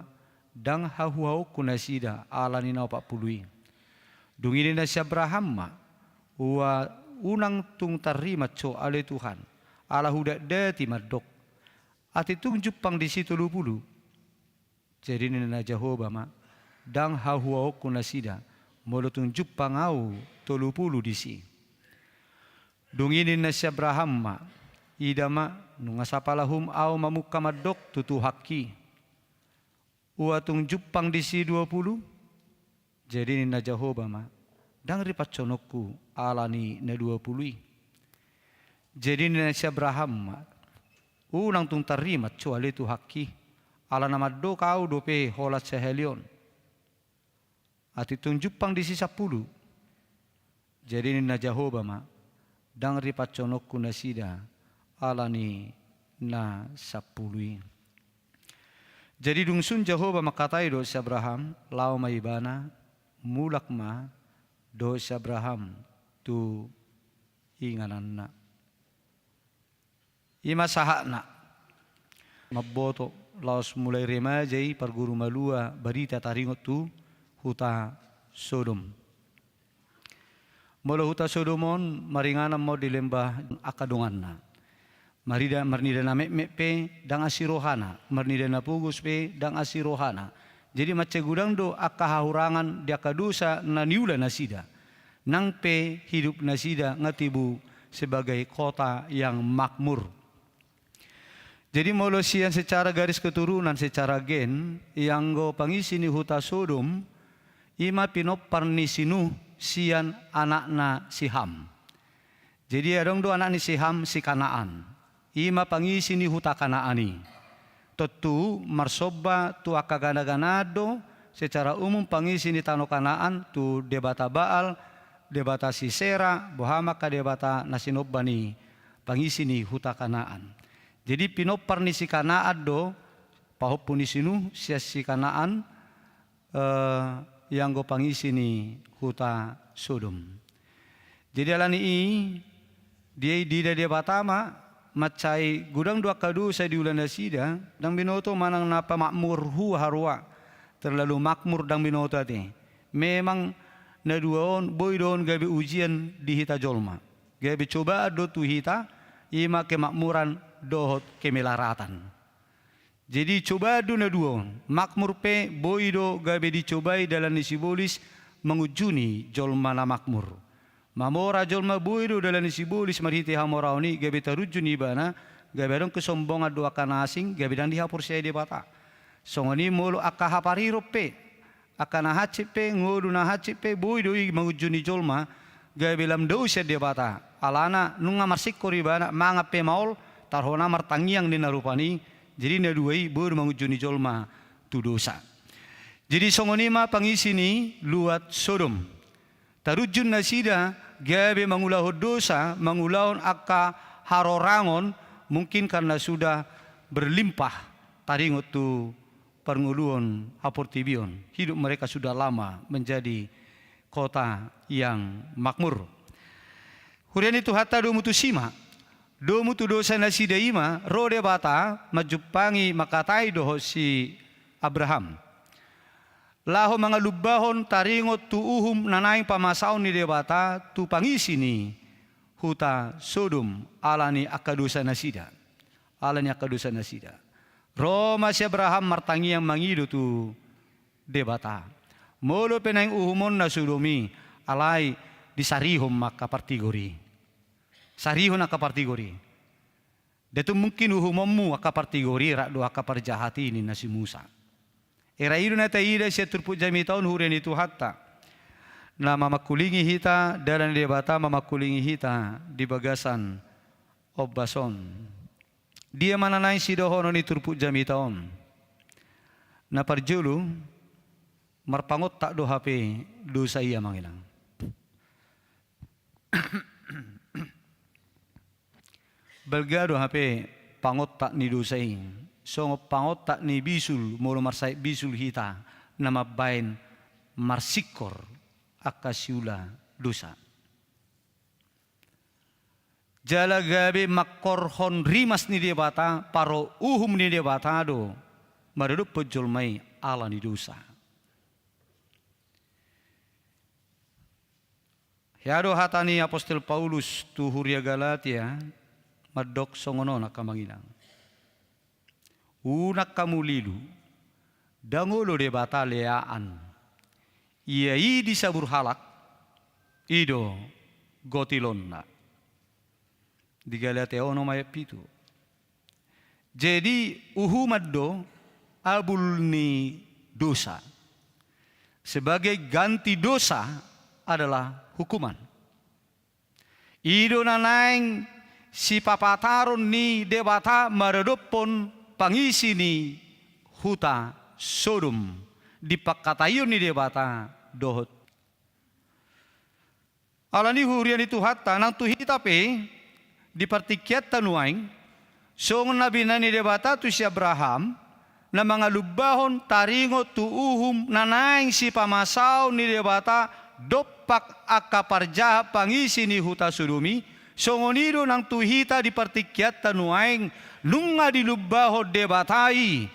dang hahu kunasida alani na 40 dungini na si Abraham ma wa unang tung tarima co ale Tuhan ala hudak dati madok ati tung juppang di situ 30 jadi nina Jehovah ma dang hahu kunasida molo tung juppang au 30 di si dungini na si Abraham ma idama nungasapalahum au mamuka madok tutu haki uatung juppang di si 20 jadi nina Jehovah ma dang ripat conokku alani na 20 jadi nina si Abraham ma unang tung tarima cuali tu haki ala nama do kau dope holat sehelion ati tung juppang di si 10 jadi nina Jehovah ma dang ripat conokku nasida alani na 10 jadi dungsun Jehovah makatai do si Abraham lau maibana mulak ma do si Abraham tu ingananna ima sahakna maboto laos mulai remajai parguru malua barita taringot tu huta Sodom molo huta Sodomon maringanam mo di lembah akadonganna marnida na mepe dang asirohana marnida na pugus pe dang asirohana jadi macegudang do akahahurangan dia kadusa na niula nasida nang pe hidup nasida ngatibu sebagai kota yang makmur. Jadi molosian secara garis keturunan secara gen yang go pangisi ni huta Sodom ima pinopar ni sinu sian anakna si Ham. Jadi adong do anak ni si Ham si Kanaan. Ima pangisi ni huta Kanaani. Tentu marsoba tu akagana-ganado secara umum pangisi ni tano Kanaan tu debata Baal, debata Sisera, bohama ka debata nasinobani pangisi ni huta Kanaan. Jadi pinopar ni si Kanaan do pahopun ni sinu si Kanaan yang go pangisi ni huta Sodom. Jadi alani dia dia pertama macai gudang dua kadu saya diulan dasida dang binoto manang napa makmur hu harwa terlalu makmur dang binoto ate. Memang na duaon boy don gabe ujian di hita jolma. Gabe coba do tu hita ima kemakmuran dohot kemelaratan. Jadi coba do na duaon makmur pe boy do gabe dicobai dalam simbolis mengujuni jolma na makmur. Mamora jolma buiru dalam simbolis marhiti hamorauni gabe tarujuni bana gabe dong kesombongan dua kana asing gabe dan dihapur saya di bata. Songoni mulu akahapari rope akana hacipe ngodu na hacipe buiru mengujuni jolma gabe lam dosa di bata. Alana nunga marsikori bana manga pe maul tarhona martangiang di narupani jadi naduai buiru mengujuni jolma tu dosa. Jadi songoni ma pangisi ni luat Sodom. Tarujun nasida gabe mangulahod dosa, mangulahon akka harorangon mungkin karena sudah berlimpah taringot tu penguluan Aportibion. Hidup mereka sudah lama menjadi kota yang makmur. Hurian itu hatta do mutu sima. Do mutu dosa nasida ima rode bata majupangi makatai doho si Abraham. Laho mga lubahon taringot tu uhum nanaing pamasaon ni debata tu pangisi ni huta Sodom alani akadusa nasida. Alani akadusa nasida. Roma si Abraham martangi yang mangido tu debata. Molo penaing uhumon na Sodomi alai disarihom maka partigori. Sarihon akapartigori. Detu mungkin uhumommu akapartigori rak do akaparjahati ni nasi Musa. Era iru na taida siya turput jami taon huren itu hatta na mamakulingi hita dalam debata mamakulingi hita di bagasan obbason. Dia mananay si dohono ni turput jami taon na parjulu marpangot tak do hape dosa iya mangilang. Belgado hape pangot tak ni dosai. So pangot tak ni bisul molo marsai bisul hita nama bain marsikor akasiula dosa. Jala gabe makorhon rimas ni dia bata paro uhum ni dia bata do marudup pejolmai ala ni dosa. Hiado hatani Apostol Paulus tu huria Galatia madok songono nakamangilang. Unak kamu lilu, dangulo de bataleaan. Ia di sabur halak, ido gotilonna. Di Galatia ono mayat pitu. Jadi uhumaddo abul ni dosa. Sebagai ganti dosa adalah hukuman. Ido nanaing si papataron ni debata maredopon pangisi ni huta Sodom dipakatayon ni debata dohot. Alani hurian itu hatta nang tuhita pe dipartikyat tanuaing songon nabi na ni debata tu si Abraham na mga lubahon taringot tu uhum nanaing si pamasaw ni debata dopak akaparja pangisi ni huta Sodomi songonido nang tuhita dipartikyat tanuaing nunga dilubaho debatai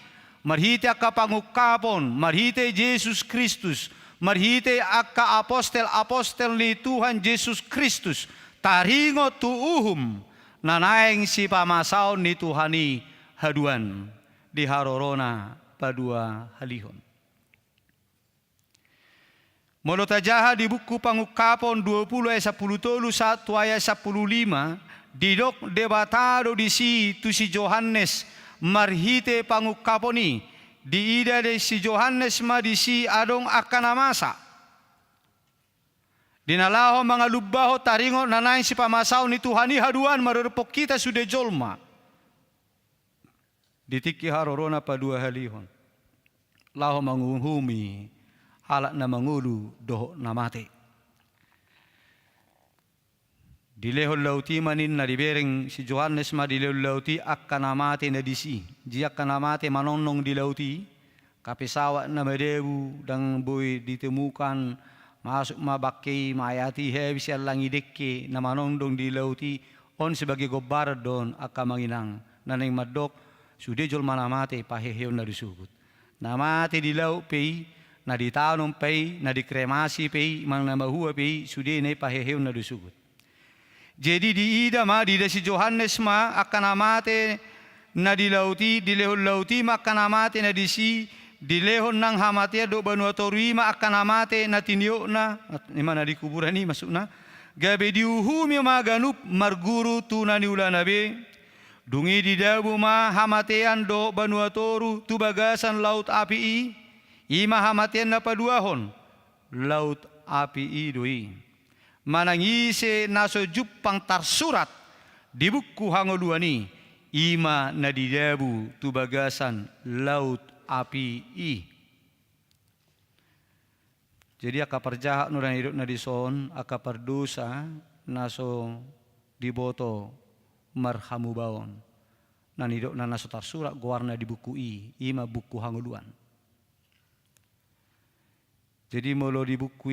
marhite akka pangukapon marhite Jesus Kristus marhite akka apostel ni Tuhan Jesus Kristus taringo tu uhum nanaing si pamasaw ni Tuhani haduan di harorona padua halihon. Molo tajaha di buku pangukapon 20 ayat 10 1 ayat 15 didok debatado di tu si Johannes marhite pangukaponi di ida de si Johannes ma di si adong akanamasa dinalaho mga lubaho taringo nanain si pamasaw ni Tuhani haduan marurupok kita sude jolma ditiki harorona padua halihon laho manguhumi halak na mangulu doho na mate. Dilehol lauti manin na dibereng si Johannes ma dilehol lauti akka namate na disi. Di akka namate manonong di lauti kapisawat na madebu dang boy ditemukan masuk mabaki mayati hebis yang langi dekke na manondong di lauti on sebagai gobar don akamanginang naneng madok sude jol mana mate paheheon na disubut na mate di laut pei na ditanong pei na dikremasi pei mang na mahua pei sude ne paheheon na disubut. Jadi di ida ma di si Johannes ma akan amate na di lauti di lehon lauti ma akan amate na di si di lehon nang hamatia do banua torima akan amate na tinio na mana di kuburan ni masuk na gabe diuhumi maganup marguru tunani ulana be dungi di dabu ma hamatean do banua toru tu bagasan laut api ima hamatean na paduahon laut api doi manangise naso jupang tarsurat di buku hangoluani ima na di dabu tu bagasan laut api. Jadi aka perjahat nuran hidup na dison aka perdosa naso diboto marhamu bawon nan hidup na naso tarsurat guarna di buku ima buku hanguluan. Jadi molo di buku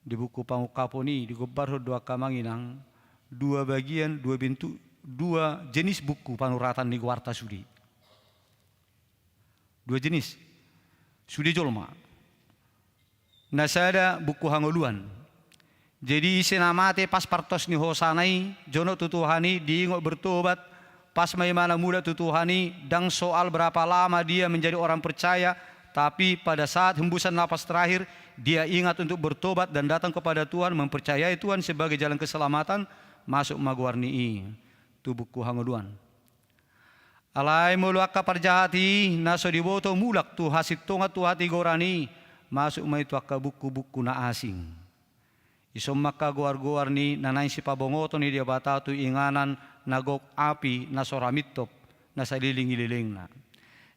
di buku pangukaponi di gobar dua kamanginang dua bagian dua bentuk dua jenis buku panuratan di warta sudi. Dua jenis sudi jolma nasada buku hangoluan jadi senamate pas partos ni hosanai jono tutuhani diingok bertobat pas maimana muda tutuhani dang soal berapa lama dia menjadi orang percaya tapi pada saat hembusan napas terakhir dia ingat untuk bertobat dan datang kepada Tuhan mempercayai Tuhan sebagai jalan keselamatan masuk magwarni tu buku hangoluan. Alai mulu akka parjahati naso diboto mulak tu hasit tonga tu hati gorani masuk mai tu akka buku-buku na asing. Isom maka goar-goar ni nanay si pabongoto ni dia bata tu inganan nagok api na soramitop na saliling-ililing na.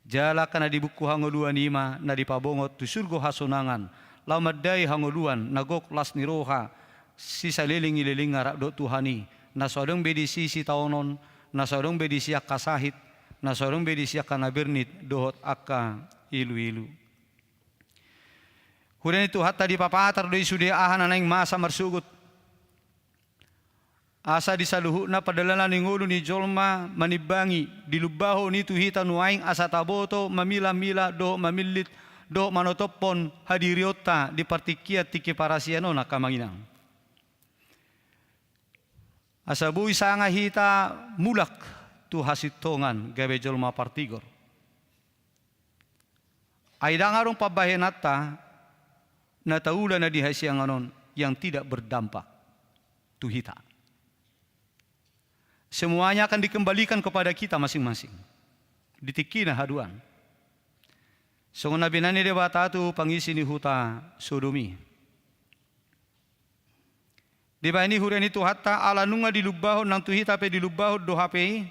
Jala kana di buku hangoluan ima na di pabongot tu surgo hasunangan. Laumaday hangoluan nagok las ni roha si saliling-ililing ngarak do Tuhani na sodong bedi si taonon na sodong bedi si kasahit na sorong bedi siya kanabirnit dohot akka ilu-ilu. Hudan itu hatta di papatar doi sude ahan anang masa marsugut. Asa disaluhu na padalanan ni ngulu ni jolma manibangi dilubaho ni tuhita nuaing asa taboto mamila-mila do mamilit do manotopon hadiriota di partikia tiki parasiano na kamanginang. Asa bui sanga hita mulak tu hasitongan gabe jolma partigor. Aidang arong pabahenata na taula na dihasiang anon yang tidak berdampak tuhita. Semuanya akan dikembalikan kepada kita masing-masing. Ditikina haduan. So nabi nani debata tu pangisi ni huta sodomi. Di bani huren itu hatta ala nunga dilubahon nang tuhita pe dilubahon do HP.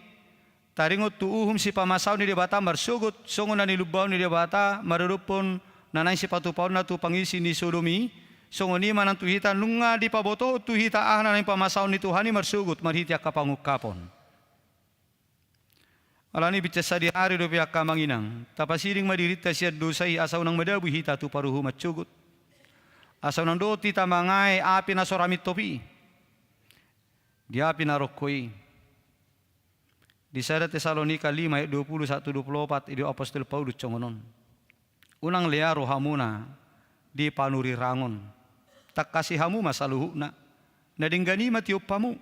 Taringot tuuhum si pamasaw ni debata marsugot songo na nilubaw ni debata marurupon nanay si patupaw na tu pangisi ni sodomi songo ni manang tuhita nunga di paboto tuhita na nanay pamasaw ni Tuhani marsugot marhiti akapangukapon. Alani bicasa di hari do pihak kamanginang tapasiring madirita siya dosai asaw nang madabu hita tu paruhu matsugot asaw nang do tita mangay api na soramit topi di api na rokoi. Di sada Tesalonika 5 ayat 21-24 itu Apostol Paulus congonon. Unang lea rohamuna di panuri rangon. Tak kasih hamu masaluhu na. Nadinggani matiup pamu.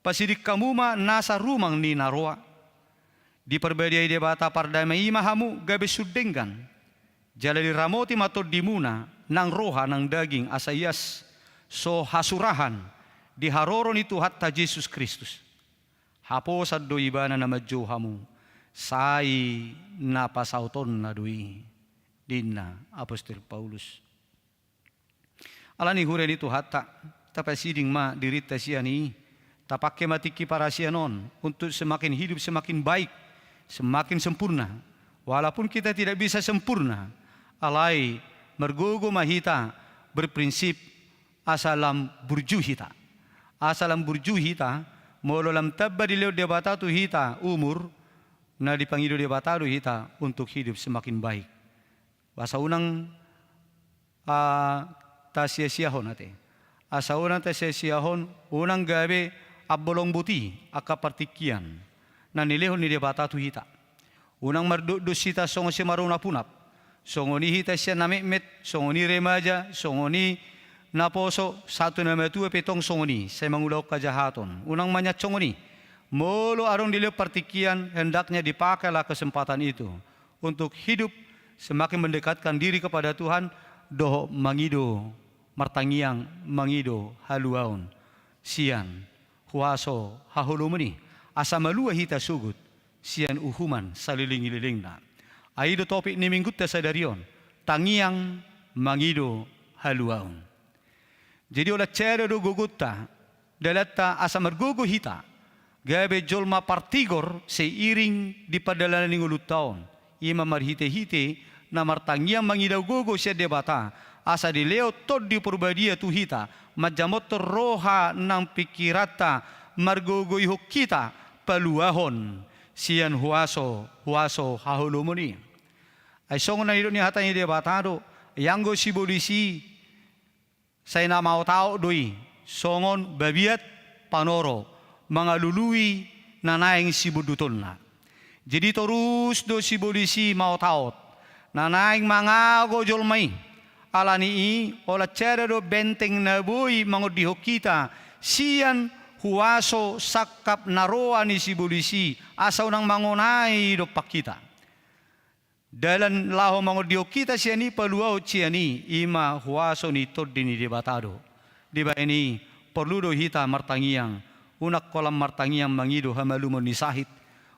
Pasidik kamu ma nasa rumang ni naroa. Di perbedai debata pardamai mahamu gabe sudenggan. Jala di ramoti matod dimuna nang roha nang daging asayas so hasurahan di haroron itu hatta Yesus Kristus. Hapo sa doi ba na namadyo hamu, sai napasauton na doi, din na Apostol Paulus. Alani huren itu hatta, tapasiding ma dirita siya ni, tapake matiki para siya non, untuk semakin hidup semakin baik, semakin sempurna. Walaupun kita tidak bisa sempurna, alai mergogo mahita berprinsip asalam burjuhita. Asalam burjuhita, molo lam tabba di leo debata tu hita umur na dipangido dia batado hita untuk hidup semakin baik. Basa unang ta sia-siahon ate. Asa unang ta sia-siahon unang gabe abolong buti aka partikian na nilehon ni dia batado hita. Unang mardudus hita songo si maruna punap. Songo ni hita siya namekmet, songo ni remaja, songo ni naposo, satu nama tua petong songo ni, saya mengulau kejahatan. Unang manyat songo ni, mulu arong dilihat partikian hendaknya dipakailah kesempatan itu untuk hidup semakin mendekatkan diri kepada Tuhan. Doh mangido martangiang mangido haluaun sian huaso hahulumuni asa malua hita sugut sian uhuman saliling-ililingna. Aido topik ni minggut ta sadarion tangiang mangido haluaun. Jadi olah cara do gugutta dalata asa margugu hita gabe jolma partigor seiring di padalanan ngulut taon ima marhite-hite na martangiang mangidaw gugu siya debata asa di leo tod di purbadia tu hita majamot roha ng pikirata margugu ihok kita paluahon siyan huaso hahulumuni. Ay songo na nilo ni hata ni debatado yanggo si bolisi say na mau tao doi songon babiat panoro mga lului na naing si budutol na. Jadi terus do si bolisi mau taot na naing mga gojolmay alani ola cara do benteng na buhi mangudihok kita siyan huaso sakap naroa ni si bolisi asaw nang mangunay do pakita. Dalan laho mangudihok kita siya ni paluaw siya ni ima huaso ni tod ni debatado. Diba ini perlu do hita martangiang unak kolam martangiang mangido hamalumon ni sahit.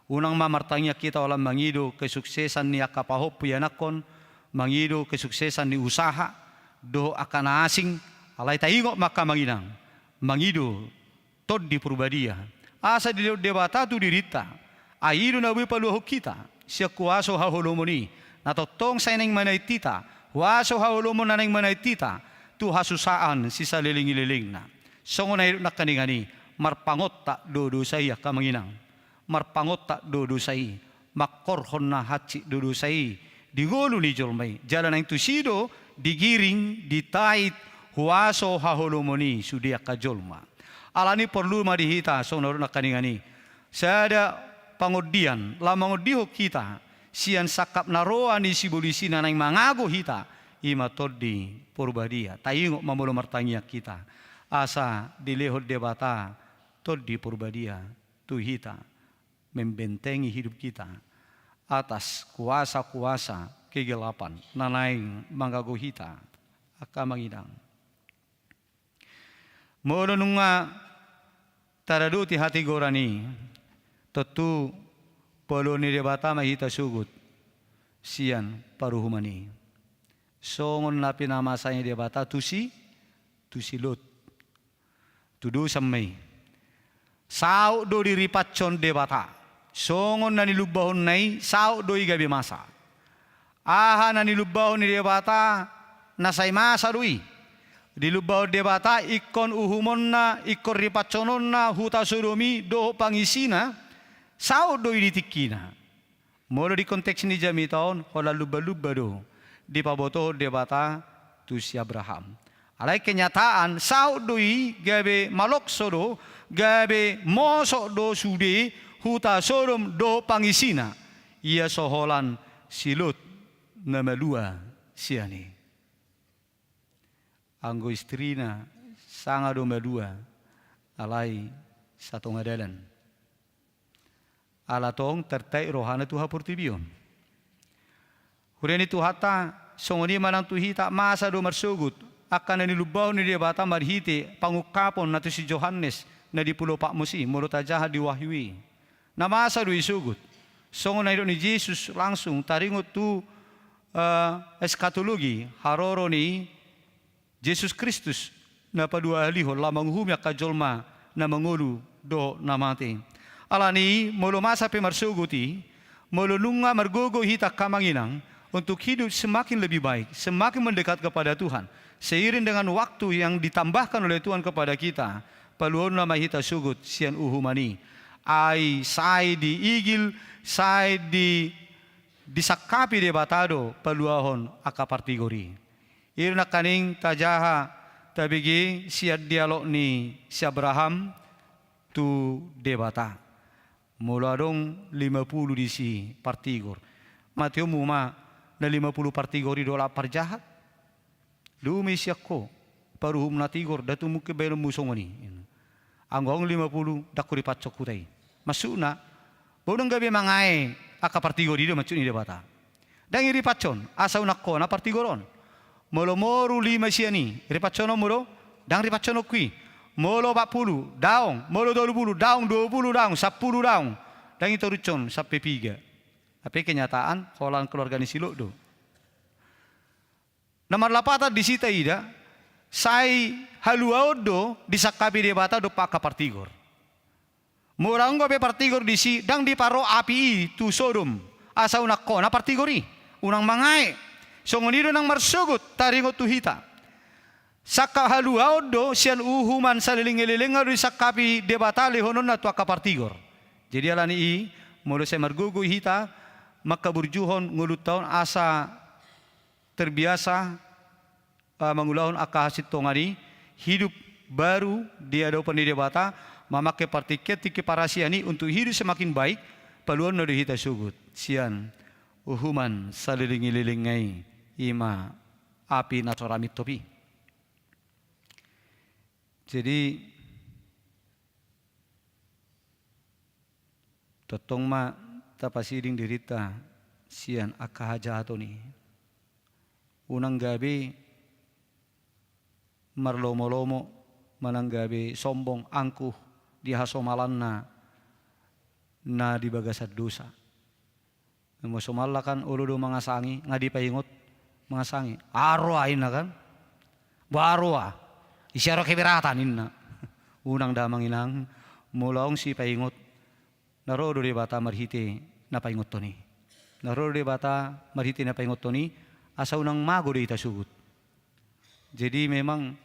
Unang mamartangya kita olam mangido kesuksesan ni akapahop yanakon, mangido kesuksesan ni usaha, do akan asing, alay taingo maka manginang, mangido tod di purbadia. Asa di debata tu dirita, aido na wipaluhok kita, siya kuwaso hahulumoni, natotong sa inang manaitita, waso hahulumon na nang manaitita, tu hasusaan si saliling-ililing na. Songo na nakaningani, marpangot ta do sa iya kamanginang. Marpangot tak dudusai makorhon na haci dudusai digolu ni jolmai jalan yang tusido digiring ditait huaso hahulumoni sudia kajolma alani perlu madihita sonor na kaningani sada pangudian lamangudihok kita sian sakap naroa ni si bolisi nanang mangago hita ima todi purbadia taingo mamulo martangya kita asa dilehod debata todi purbadia tu hita membentengi hidup kita atas kuasa-kuasa kegelapan nanaing manggago hita akamangidang. Molonunga taraduti hati gorani tetu poloni debata mahita sugut sian paruhumani. Songon lapi nama saya debata tusi lut tudu samai sau do diripatson debata. Songon na nilubahon nai sao doi gabi masa. Aha na nilubahon ni debata nasay masa doi. Dilubahon debata ikon uhumon na ikon ripatsonon na huta surumi do pangisina sao doi ditikina. Molo di konteks ni jami taon hola luba-luba do di paboto debata tu si Abraham. Alay kenyataan sao doi gabe malokso do gabe mosok do sude huta sorum do pangisina ia soholan silut na malua siani anggo istrina sanga do malua alai satu ngadalan alatong tertai rohana tuha purtibion hureni tuhata songoni manang tuhita masa do marsugut akan nilubaw ni debata marhite pangukapon na si Johannes na di pulo Pak Musi muro tajaha di wahyui na masa do isugut songo na ni Jesus langsung taringot tu eskatologi haroro ni Jesus Kristus na padua aliho lamang humya kajolma na mangulu do namate alani molo masa pe marsuguti molo nunga margogo hita kamanginang untuk hidup semakin lebih baik semakin mendekat kepada Tuhan seiring dengan waktu yang ditambahkan oleh Tuhan kepada kita paluon na mahita sugut sian uhumani Ai sai di igil, sai di sakapi de batado peluahon aka partigori. Irna kaning tajaha tabigi siat dialog ni si Abraham tu debata. Mula dong 50 di si partigor. Mateo muma na 50 partigori dola parjahat. Dumi siakko paruhum na tigor datu muke belum musong ni. Anggong 50 dakuri pacok kutai. Masuna bodong gabe mangai aka partigori do macuni debata. Dan iri pacon asa unakko na partigoron. Molo moru 5 siani iri pacono moro dang iri pacono kui. Molo 40 daung, molo 20 daung, 20 daung, 10 daung. Dan itu rucon sampai 3. Tapi kenyataan kolan keluarga ni siluk do. Nomor 8 di sita ida sai haluaudo disakapi debata do paka partigor. Murang gobe partigor di si dang di paro api tu Sodom asa unakko na partigori unang mangai songonido nang marsugut taringot tu hita. Saka haluaudo sian uhuman saliling-liling di sakapi debata lehonon na tu aka partigor. Jadi alani i mulu saya margugu hita maka burjuhon ngulut tahun asa terbiasa mengulahun aka hasit tongani hidup baru dia ada open di debata memakai partiket tiki parasiani untuk hidup semakin baik peluang dari hita sugut sian uhuman saliling-lilingai ima api naturamit topi. Jadi totong ma tapasiring dirita sian aka hajato ni unang gabi marlomo-lomo manang gabi sombong angkuh dihasomalan na di bagasat dosa. Masomalakan uludo mangasangi ngadi paingot mangasangi arwah ina kan barwa isyara keberatan inna unang damang inang mulaong si paingot narodo de bata marhite na paingot toni narodo de bata marhite na paingot toni asa unang mago de ita sugut. Jadi memang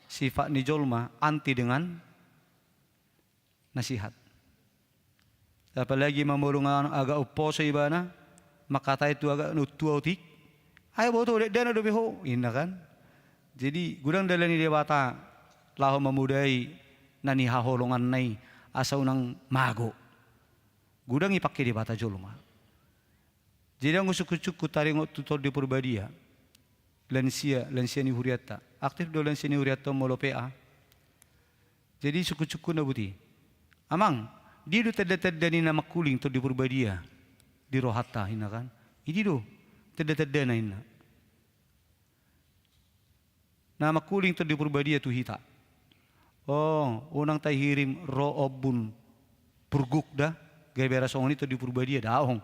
sifat ni jolma anti dengan nasihat. Apalagi mamulungan agak upo sa iba na makata itu agak nutuautik ay boto dena do beho inna kan. Jadi gudang dalan ni debata laho mamudai nani haholongan nai asa unang mago. Gudang ipake debata jolma. Jadi ang usuk-usuk taringot tutol di Purbadia. Lansia ni Huriata. Aktif do lansia ni Huriata molo PA. Jadi suku-suku na buti. Amang, di do tedda-tedda ni na makuling to di Purbadia. Di Rohata hina kan. Idi do tedda-tedda na hina. Na makuling to di Purbadia tu hita. Oh, unang tahirim roobun purguk da. Gaya berasong itu di Purbadia daong.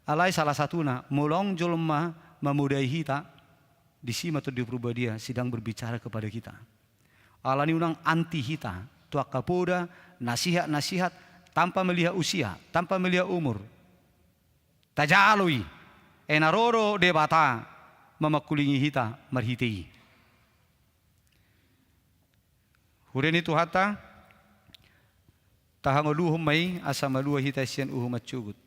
Alai salah satu na mulong jolma memudai hita di sima tu di Purbadia sedang berbicara kepada kita. Alani unang anti hita tua kapoda nasihat tanpa melihat usia, tanpa melihat umur. Tajalui enaroro debata memakulingi hita marhitei. Huren itu hata tahangoluhum mai asa malua hita sian uhum acugut.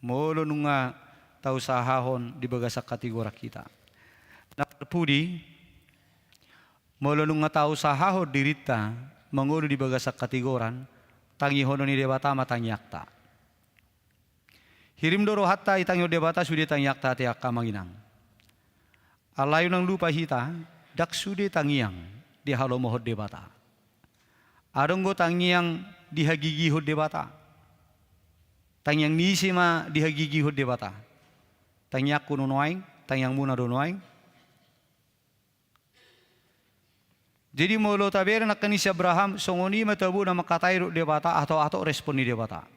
Molo nunga tau sahahon di bagasak kategori kita. Napudi molo nunga tau sahahon dirita mangulu di bagasak kategoran tangi hono ni debata matang yakta. Hirim doro hatta itangyo debata sudi tang yakta te akamanginang. Alayu nang lupa hita dak sudi tangiang di halo mohod debata. Adonggo tangiang dihagigi hod debata. Tangiang nisima dihagigi hod debata. Tangiak kuno noaing, tangiang muna do noaing. Jadi molo tabere nak kanisi Abraham songoni matabu na makatai ro debata atau respon ni debata.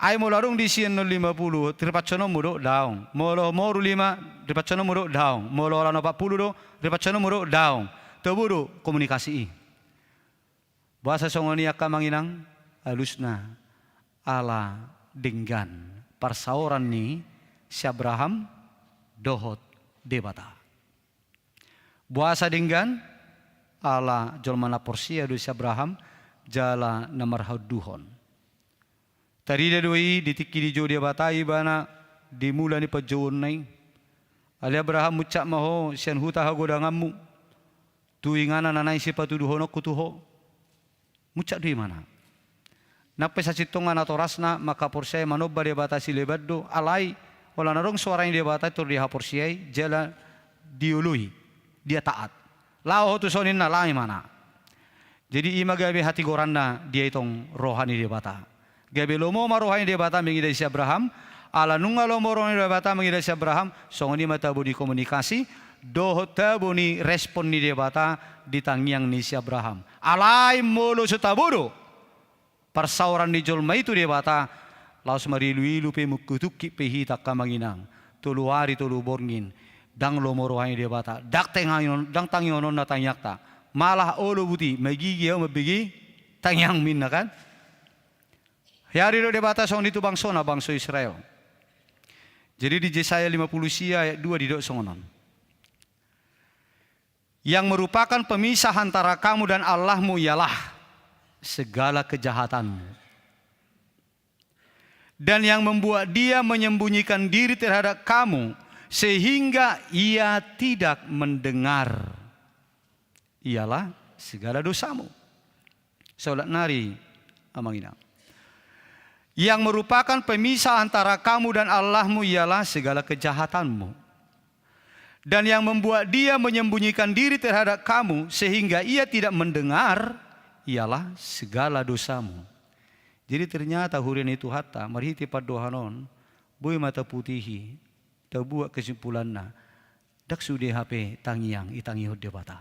Ay molarong di sian no 50 tripatsono mudo daong. Molo moru 5 tripatsono mudo daong. Molo lano 40 do tripatsono mudo daong. Teburu komunikasi. Bahasa songoni akamanginang alusna ala denggan parsauran ni si Abraham dohot debata. Bahasa denggan ala jolmana porsia do si Abraham jala namarhaduhon. Tarida doi ditiki di jo dia batai bana dimula ni pajon nai. Ali Abraham mucak maho sian huta hagodangamu. Tuingana nanai si patuduhono kutuho. Mucak di mana? Nape sa citongan atau rasna maka porsai manoba dia batasi lebado alai wala narong suara yang dia batai tur dia porsiai jala diului dia taat. Lao tu sonin na lai mana. Jadi ima gabe hati goranda dia itong rohani dia bata. Gabe lomo marohani dia bata mengidai si Abraham. Ala nunga lomo rohani dia bata mengidai si Abraham. Songoni mata budi komunikasi. Doho tabuni respon ni dia bata ditangiang ni si Abraham. Alai molo setabodo. Persauran ni jolma itu dia bata. Laos marilu-ilu pe mukutuki pe hita kamanginang. Tulu hari tulu borngin. Dang lomo rohani dia bata. Dak tengayon dang tangionon na tangyakta. Malah olo buti magigi o mabigi tangyang minna kan. Hari do debata song itu bangso na bangso Israel. Jadi di Yesaya 50 ayat 2 di dok songonon. Yang merupakan pemisah antara kamu dan Allahmu ialah segala kejahatanmu. Dan yang membuat dia menyembunyikan diri terhadap kamu sehingga ia tidak mendengar ialah segala dosamu. Solat nari amangina. Yang merupakan pemisah antara kamu dan Allahmu ialah segala kejahatanmu. Dan yang membuat dia menyembunyikan diri terhadap kamu sehingga ia tidak mendengar ialah segala dosamu. Jadi ternyata hurian itu hatta marhiti padohanon boy mata putihi tabuat kesimpulanna dak sude HP tangiang itangi hod bata.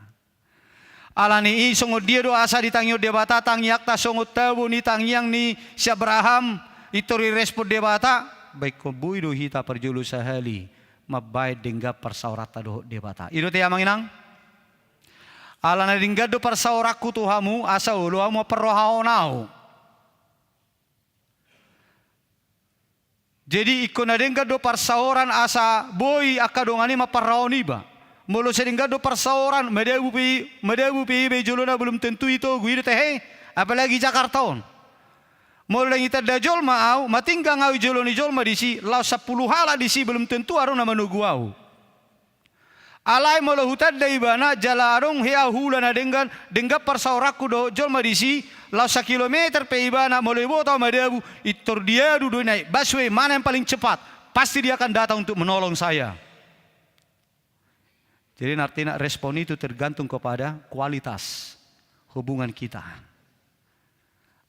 Alani songo dia do asa ditangi hod bata tangiak ta songo tabu ni tangiang ni si Abraham itori respon debata baik ko boy do hita perjulu sahali mabay dengga persaurata do debata. Ido te amanginang alana dengga do persaurakku tuhamu asa ulo amo perrohaonau. Jadi ikon adengga do persauran asa boy akadongani maparraoni ba. Molo sedengga do persauran medebu pi bejolona belum tentu itu guido teh apalagi Jakarta on. Molo kita dajol mau matingga ngawi joloni jolma disi lau 10 hala disi belum tentu arona manugu au. Alai molo hutan dai bana jalarong hea hulana dengga persaurakku do jolma disi lau 1 kilometer pe ibana molo ibo tau madebu itor dia dudu naik busway mana yang paling cepat pasti dia akan datang untuk menolong saya. Jadi artinya respon itu tergantung kepada kualitas hubungan kita.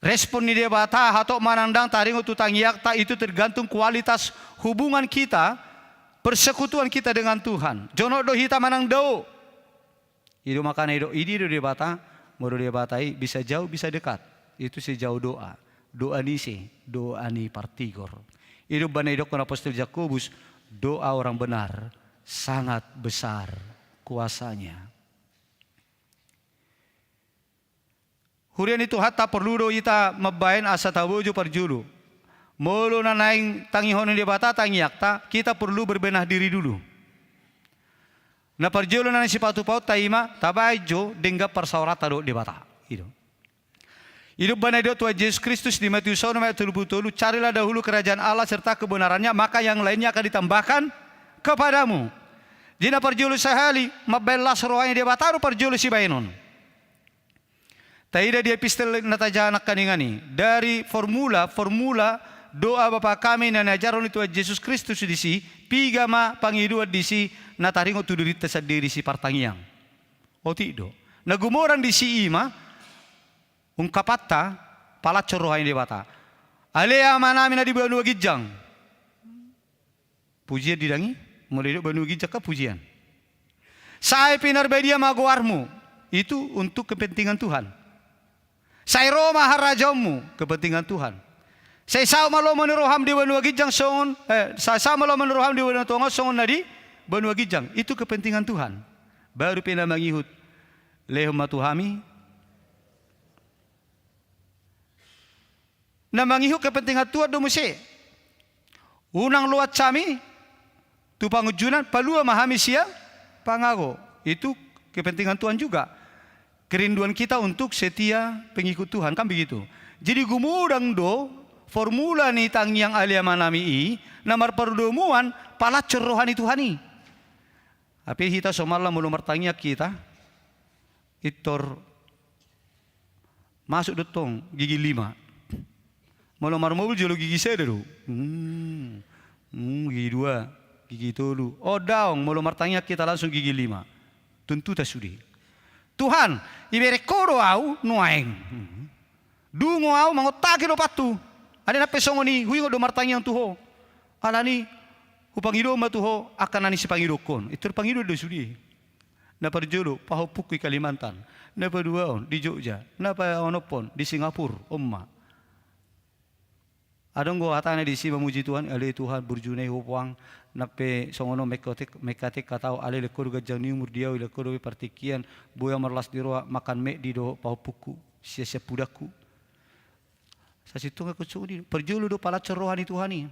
Respon ni dia bata atau manandang taring utang yakta itu tergantung kualitas hubungan kita, persekutuan kita dengan Tuhan. Jono do hita manang do. Ido makana ido dia bata, moro dia batai bisa jauh bisa dekat. Itu sejauh doa. Doa ni partigor. Ido bana ido kon apostol Yakobus, doa orang benar sangat besar kuasanya. Hurian itu hatta perlu do ita mabain asa tabojo parjulu. Molo na naing tangihon dia bata tangiakta, kita perlu berbenah diri dulu. Na parjulu na sipatu paut taima tabaijo dengga persaurata do dia bata. Hidup bana do Tuhan Yesus Kristus di Matius 6 ayat 37, carilah dahulu kerajaan Allah serta kebenarannya, maka yang lainnya akan ditambahkan kepadamu. Jina parjulu sahali mabelas rohanya dia bataru parjulu si bainon. Taida di epistel natajanak kaningani dari formula doa Bapa kami na najaron itu Yesus Kristus disi pigama pangiduat disi nataringo tudurit tasadiri si partangiang. O tido. Nagumoran disi ima ungkapatta palat rohanya dia bata. Alea manami na di banu gijang. Pujian didangi mulai do banu gijak pujian. Saya pinarbedia magoarmu itu untuk kepentingan Tuhan. Saya Roma harajamu kepentingan Tuhan. Saya sama lo meneroham di banu gijang songon. Saya sama lo meneroham di banu tongo songon nadi banu gijang itu kepentingan Tuhan. Baru pina mangihut lehom matuhami. Na mangihut kepentingan Tuhan do muse. Unang luat sami tu pangujunan palua mahami sia pangago itu kepentingan Tuhan juga. Kerinduan kita untuk setia pengikut Tuhan, kan begitu. Jadi gumudang do formula ni tang yang alia manami i namar perdomuan pala rohani Tuhani. Tapi kita somala mulu martanya kita itor masuk detong gigi 5. Mulu mar mobil jolo gigi sederu. Gigi 2, gigi 3. Oh daong mulu martanya kita langsung gigi 5. Tentu tak sudi. Tuhan, ibere kodo au nuaeng. Dungo au mangotaki lo patu. Ada na pesongoni hui do martanya tuho. Alani upangido matuho akan nani sipangidokon. Itu pangido do sudi. Na parjolo paho pukui Kalimantan. Na paduaon di Jogja. Na pa onopon di Singapura, Omma. Adong go hatana di si memuji Tuhan, ale Tuhan burjune hopwang nape songono mekatek katau ale lekor gajang ni umur dia lekor partikian boya marlas diroa makan me di do pau puku sia pudaku. Sa situ nga kutsudi perjolo do palacor rohani Tuhani.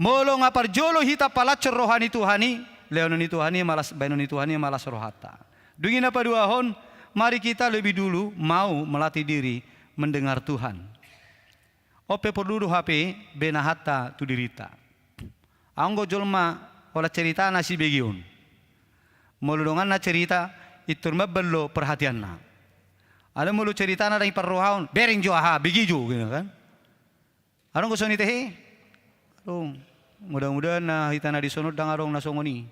Molo nga perjolo hita palacor rohani Tuhani, leonon ni Tuhani malas bainon ni Tuhani malas rohata. Dungin apa duahon, mari kita lebih dulu mau melatih diri mendengar Tuhan. Ope perlu HP benahata tu dirita. Anggo jolma ola cerita nasi begiun. Molodongan na cerita itu mabello perhatian na. Ada mulu cerita na dari perrohaun bering jo aha begitu gitu kan. Arong ko soni tehe. Arong mudah-mudahan na hitana di sono dang arong nasongoni.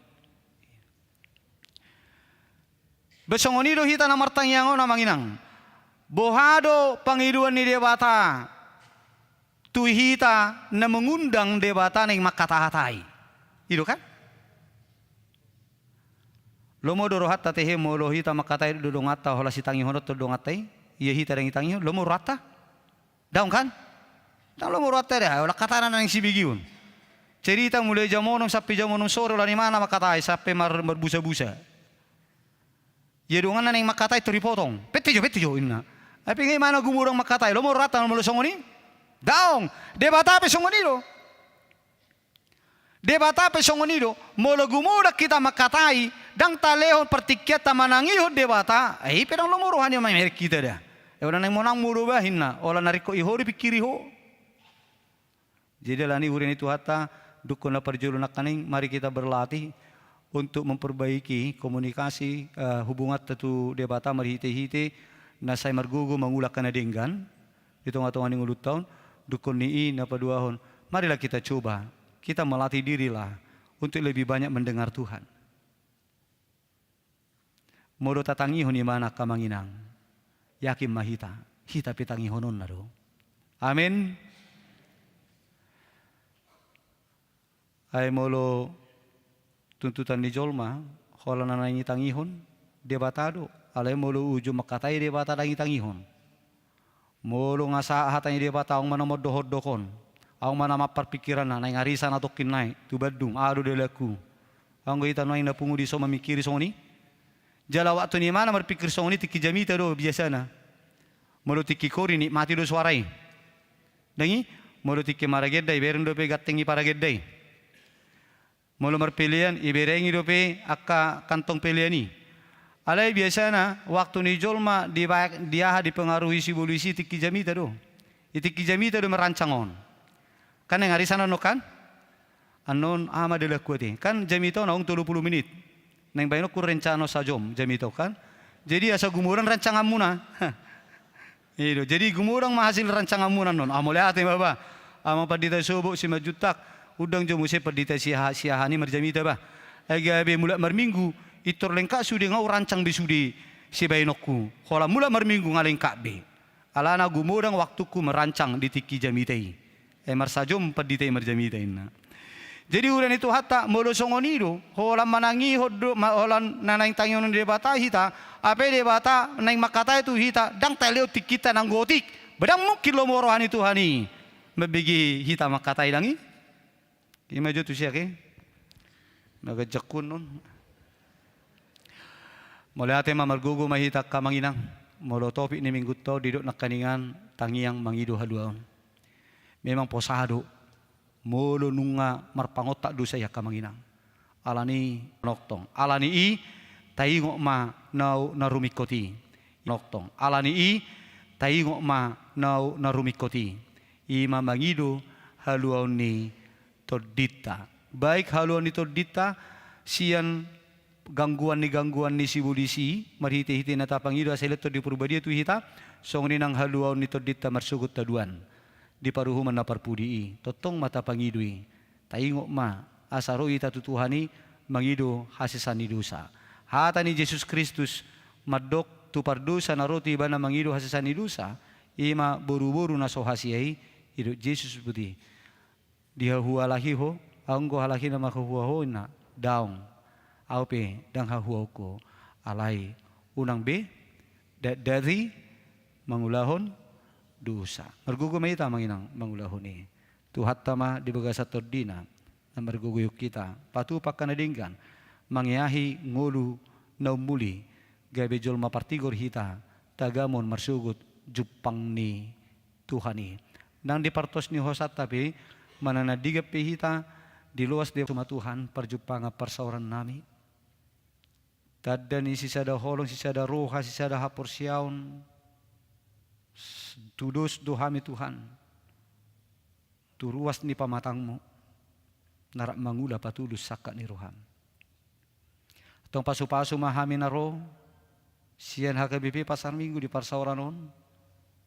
Besongoni do hitana martangyango na manginang. Bohado pangiduan ni dewata. Tuhita na mengundang debata ng makatahatay. Itu kan? Lomo dorohat tatehe mo lohita makatay dodongata hola sitangi honot dodongatay. Iya hita dang itangi lomo rata. Daun kan? Daun lomo rata dah. Hola katana nang sibigiun. Cerita mulai jamonong sampai jamonong sore hola ni mana makatay sampai berbusa-busa. Ya dongan nang makatay turipotong. Petijo inna. Tapi ngay mana gumurang makatay lomo rata lomo songoni. Daong, debata pe songonido. Debata pe songonido, molo gumudak kita makatai, dang talehon pertikyat tamanangiho debata, pedang lomuruhan yung mga kita dah. Orang nang monang murubah hinna, ola nariko ihori pikiriho. Jadi lani urin itu hatta dukun na perjulu nak kaning, mari kita berlatih untuk memperbaiki komunikasi hubungan tetu debata marhite-hite na say margugo mangulakan na denggan. Ito nga tuan ulut tahun. Dukun ni na paduahon, marilah kita coba, kita melatih dirilah untuk lebih banyak mendengar Tuhan. Modo tatangi honi mana kamanginang, yakin mahita, hita pitangi honon nado. Amin. Ay molo tuntutan di jolma, hola nanay tangihon, debatado, alay molo ujo makatay debata dangi tangihon. Mulu ngasa hatanya dia bata ang mana modohod-dokon. Ang mana maparpikiran na ngarisan ato kinay. Tubadung ado delaku. Ang gita na napungu di so mamikiri soni. Jala waktu ni mana marpikir soni tiki jamita do biasa na. Mulu tiki kori ni mati do suarai. Dangi mulu tiki maragedai beren do pe gatengi paragedai. Mulu marpilian iberengi do pe akka kantong piliani. Alay biasa na waktu ni jolma dia dipengaruhi si polisi tiki jamita do. Itiki jamita do merancangon. Kan yang arisan ano kan? Anon ama de la kuati. Kan jamito na 30 menit. Nang bayno ku rencano sa jom jamito kan. Jadi asa gumuran rancangan muna. Itu jadi gumurang mahasil rancangan muna non. Amole ate baba. Ama padita sobo si majutak udang jomu se padita siahani marjamita ba. Agabe mulak marminggu itor lengkap sudi ngau rancang bisudi si bainokku. Hola mula marminggu ngalengkap be. Alana gumurang waktuku merancang di tiki jamitai. Marsajom padita marjamitai na. Jadi uran itu hatta molo songonido hola manangi hodo hola nanang tangyon debata hita ape debata nang makata itu hita dang teleo tikita nang gotik bedang mungkin lo morohani Tuhani mebigi hita makata ilangi imajo tu siake nagajakun non. Mulai ate mamargugo mahita kamanginang molo topik ni minggu to diduk nakaningan tangiang mangido haduaon. Memang posado molo nunga marpangotak dosa ya kamanginang. Alani noktong. Alani i taingo ma na rumikoti. noktong. Alani i taingo ma narumikoti. Ima mangido haluan ni todita. Baik haluan ni todita sian gangguan ni sibulisi marhiti-hiti na tapangido aselepto di purbadia tu hita songni nang haluan ni todita marsugut taduan di paruhuman na parpudi totong mata pangidui taingo ma asaro ita tutuhani mangido hasisani dosa hata ni Jesus Kristus madok tu pardosa na roti bana mangido hasisani dosa ima buru-buru na sohasiai ido Jesus putih dia hualahiho anggo halahi na makahuaho na daong aupe dang hahuauko alai unang be dari mangulahon dosa. Margugo may ita manginang mangulahon ni. Tuhat tama di bagasat tordina na marguguyok kita. Patupak ka na dinggan mangyahi ngulu na umuli gabi jol mapartigor hita tagamon marsugot jupang ni Tuhani. Nang dipartos ni Hosat tapi mananadigap hita di luas di Tuhan parjupanga parsauran nami. Tadda ni sisada holong, sisada roha, sisada hapor siaon. Tudos dohami Tuhan. Turuas ni pamatangmu. Narak mangula patulus saka ni roham. Tong pasu-pasu mahami na roh. Siyan HKBP pasar minggu di parsauranon.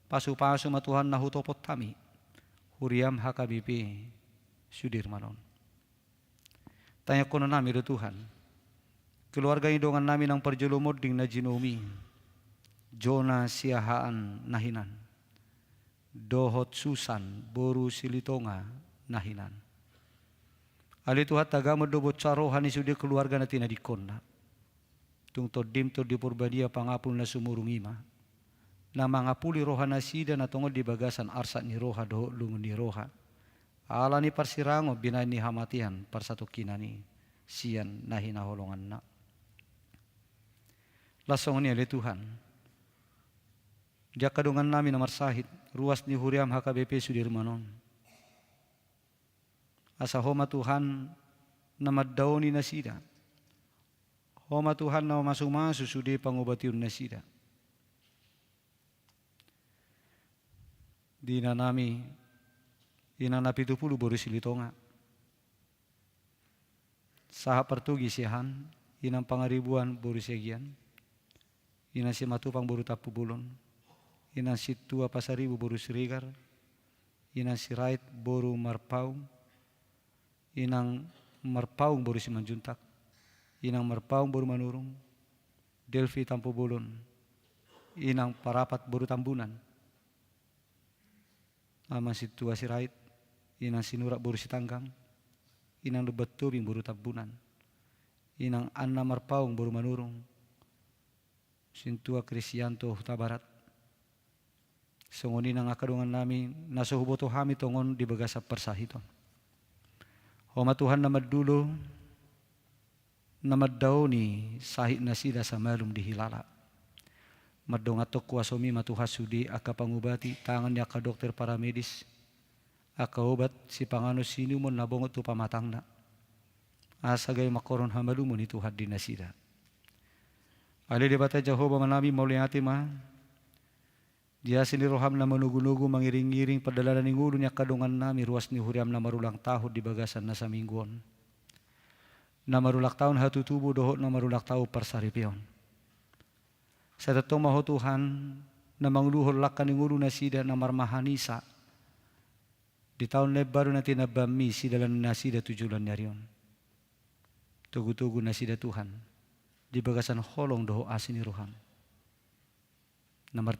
Pasu-pasu matuhan na hutopot kami. Huriam HKBP Sudirmanon. Tanya ko na namin Tuhan. Keluarga indongan namin ang parjulumod ding na Jinomi, Jona Siahaan nahinan, Dohot Susan, Boru Silitonga nahinan. Alituhat tagamod do botsarohan ni sudi keluarga na tinadikon na. Tung todim to di purbadia pangapul na sumurung ima, na mga puli roha na sida na tungod di bagasan arsat ni roha do lungun ni roha. Ala ni parsirango binay ni hamatian parsatukinan ni siyan na hinaholongan na. Lasong niya Tuhan. Diya kadungan namin na marsahit, ruas ni Huriam HKBP Sudirmanon. Asa homa Tuhan na maddaoni na sida. Homa Tuhan na masumasu sudi pangubatiun na sida. Di na nami inanapi 70 boru silitonga. Saha pertugi sihan, inang pangaribuan boru segian. Inang si matupang boru tapu bulon. Inang si tua pasaribu boru sirigar. Inang si rait boru marpau. Inang marpaung boru si manjuntak. Inang marpaung boru manurung. Delphi tampu bulon. Inang parapat boru tambunan. Ama si tua si rait. Inang si nurak boru si tanggang. Inang lebat tubing boru tabunan. Inang anna marpaung boru manurung. Sintua Kristianto Huta Barat. Songoni nang akadungan namin nasuhuboto hami tongon di bagasa persahiton. Homa Tuhan na maddulo na maddaoni sahit na sida sa malum di hilala. Maddongatok kuasomi matuhasudi aka pangubati tangan niya ka dokter paramedis. Aka obat si pangano sinumon nabongot tu pamatang na. Asagay makoron hamalumon itu haddi na sida. Ali di bata Jehovah manami mauliati ma. Dia sini roham na manugu-nugu mangiring-iring padalanan ni ngulo niya kadungan nami ruas ni Huriam na marulang tahod di bagasan na sa mingguon. Na marulak taon hatutubo dohot na marulak tao parsaripion. Sa tatong maho Tuhan na mangluhol lakan ni ngulo na sida na marmahanisa. Di taon na baru na tinabami sidalan na sida tujulan niya riyon. Tugu-tugu na sida Tuhan. Di bagasan holong doho asin ni roham.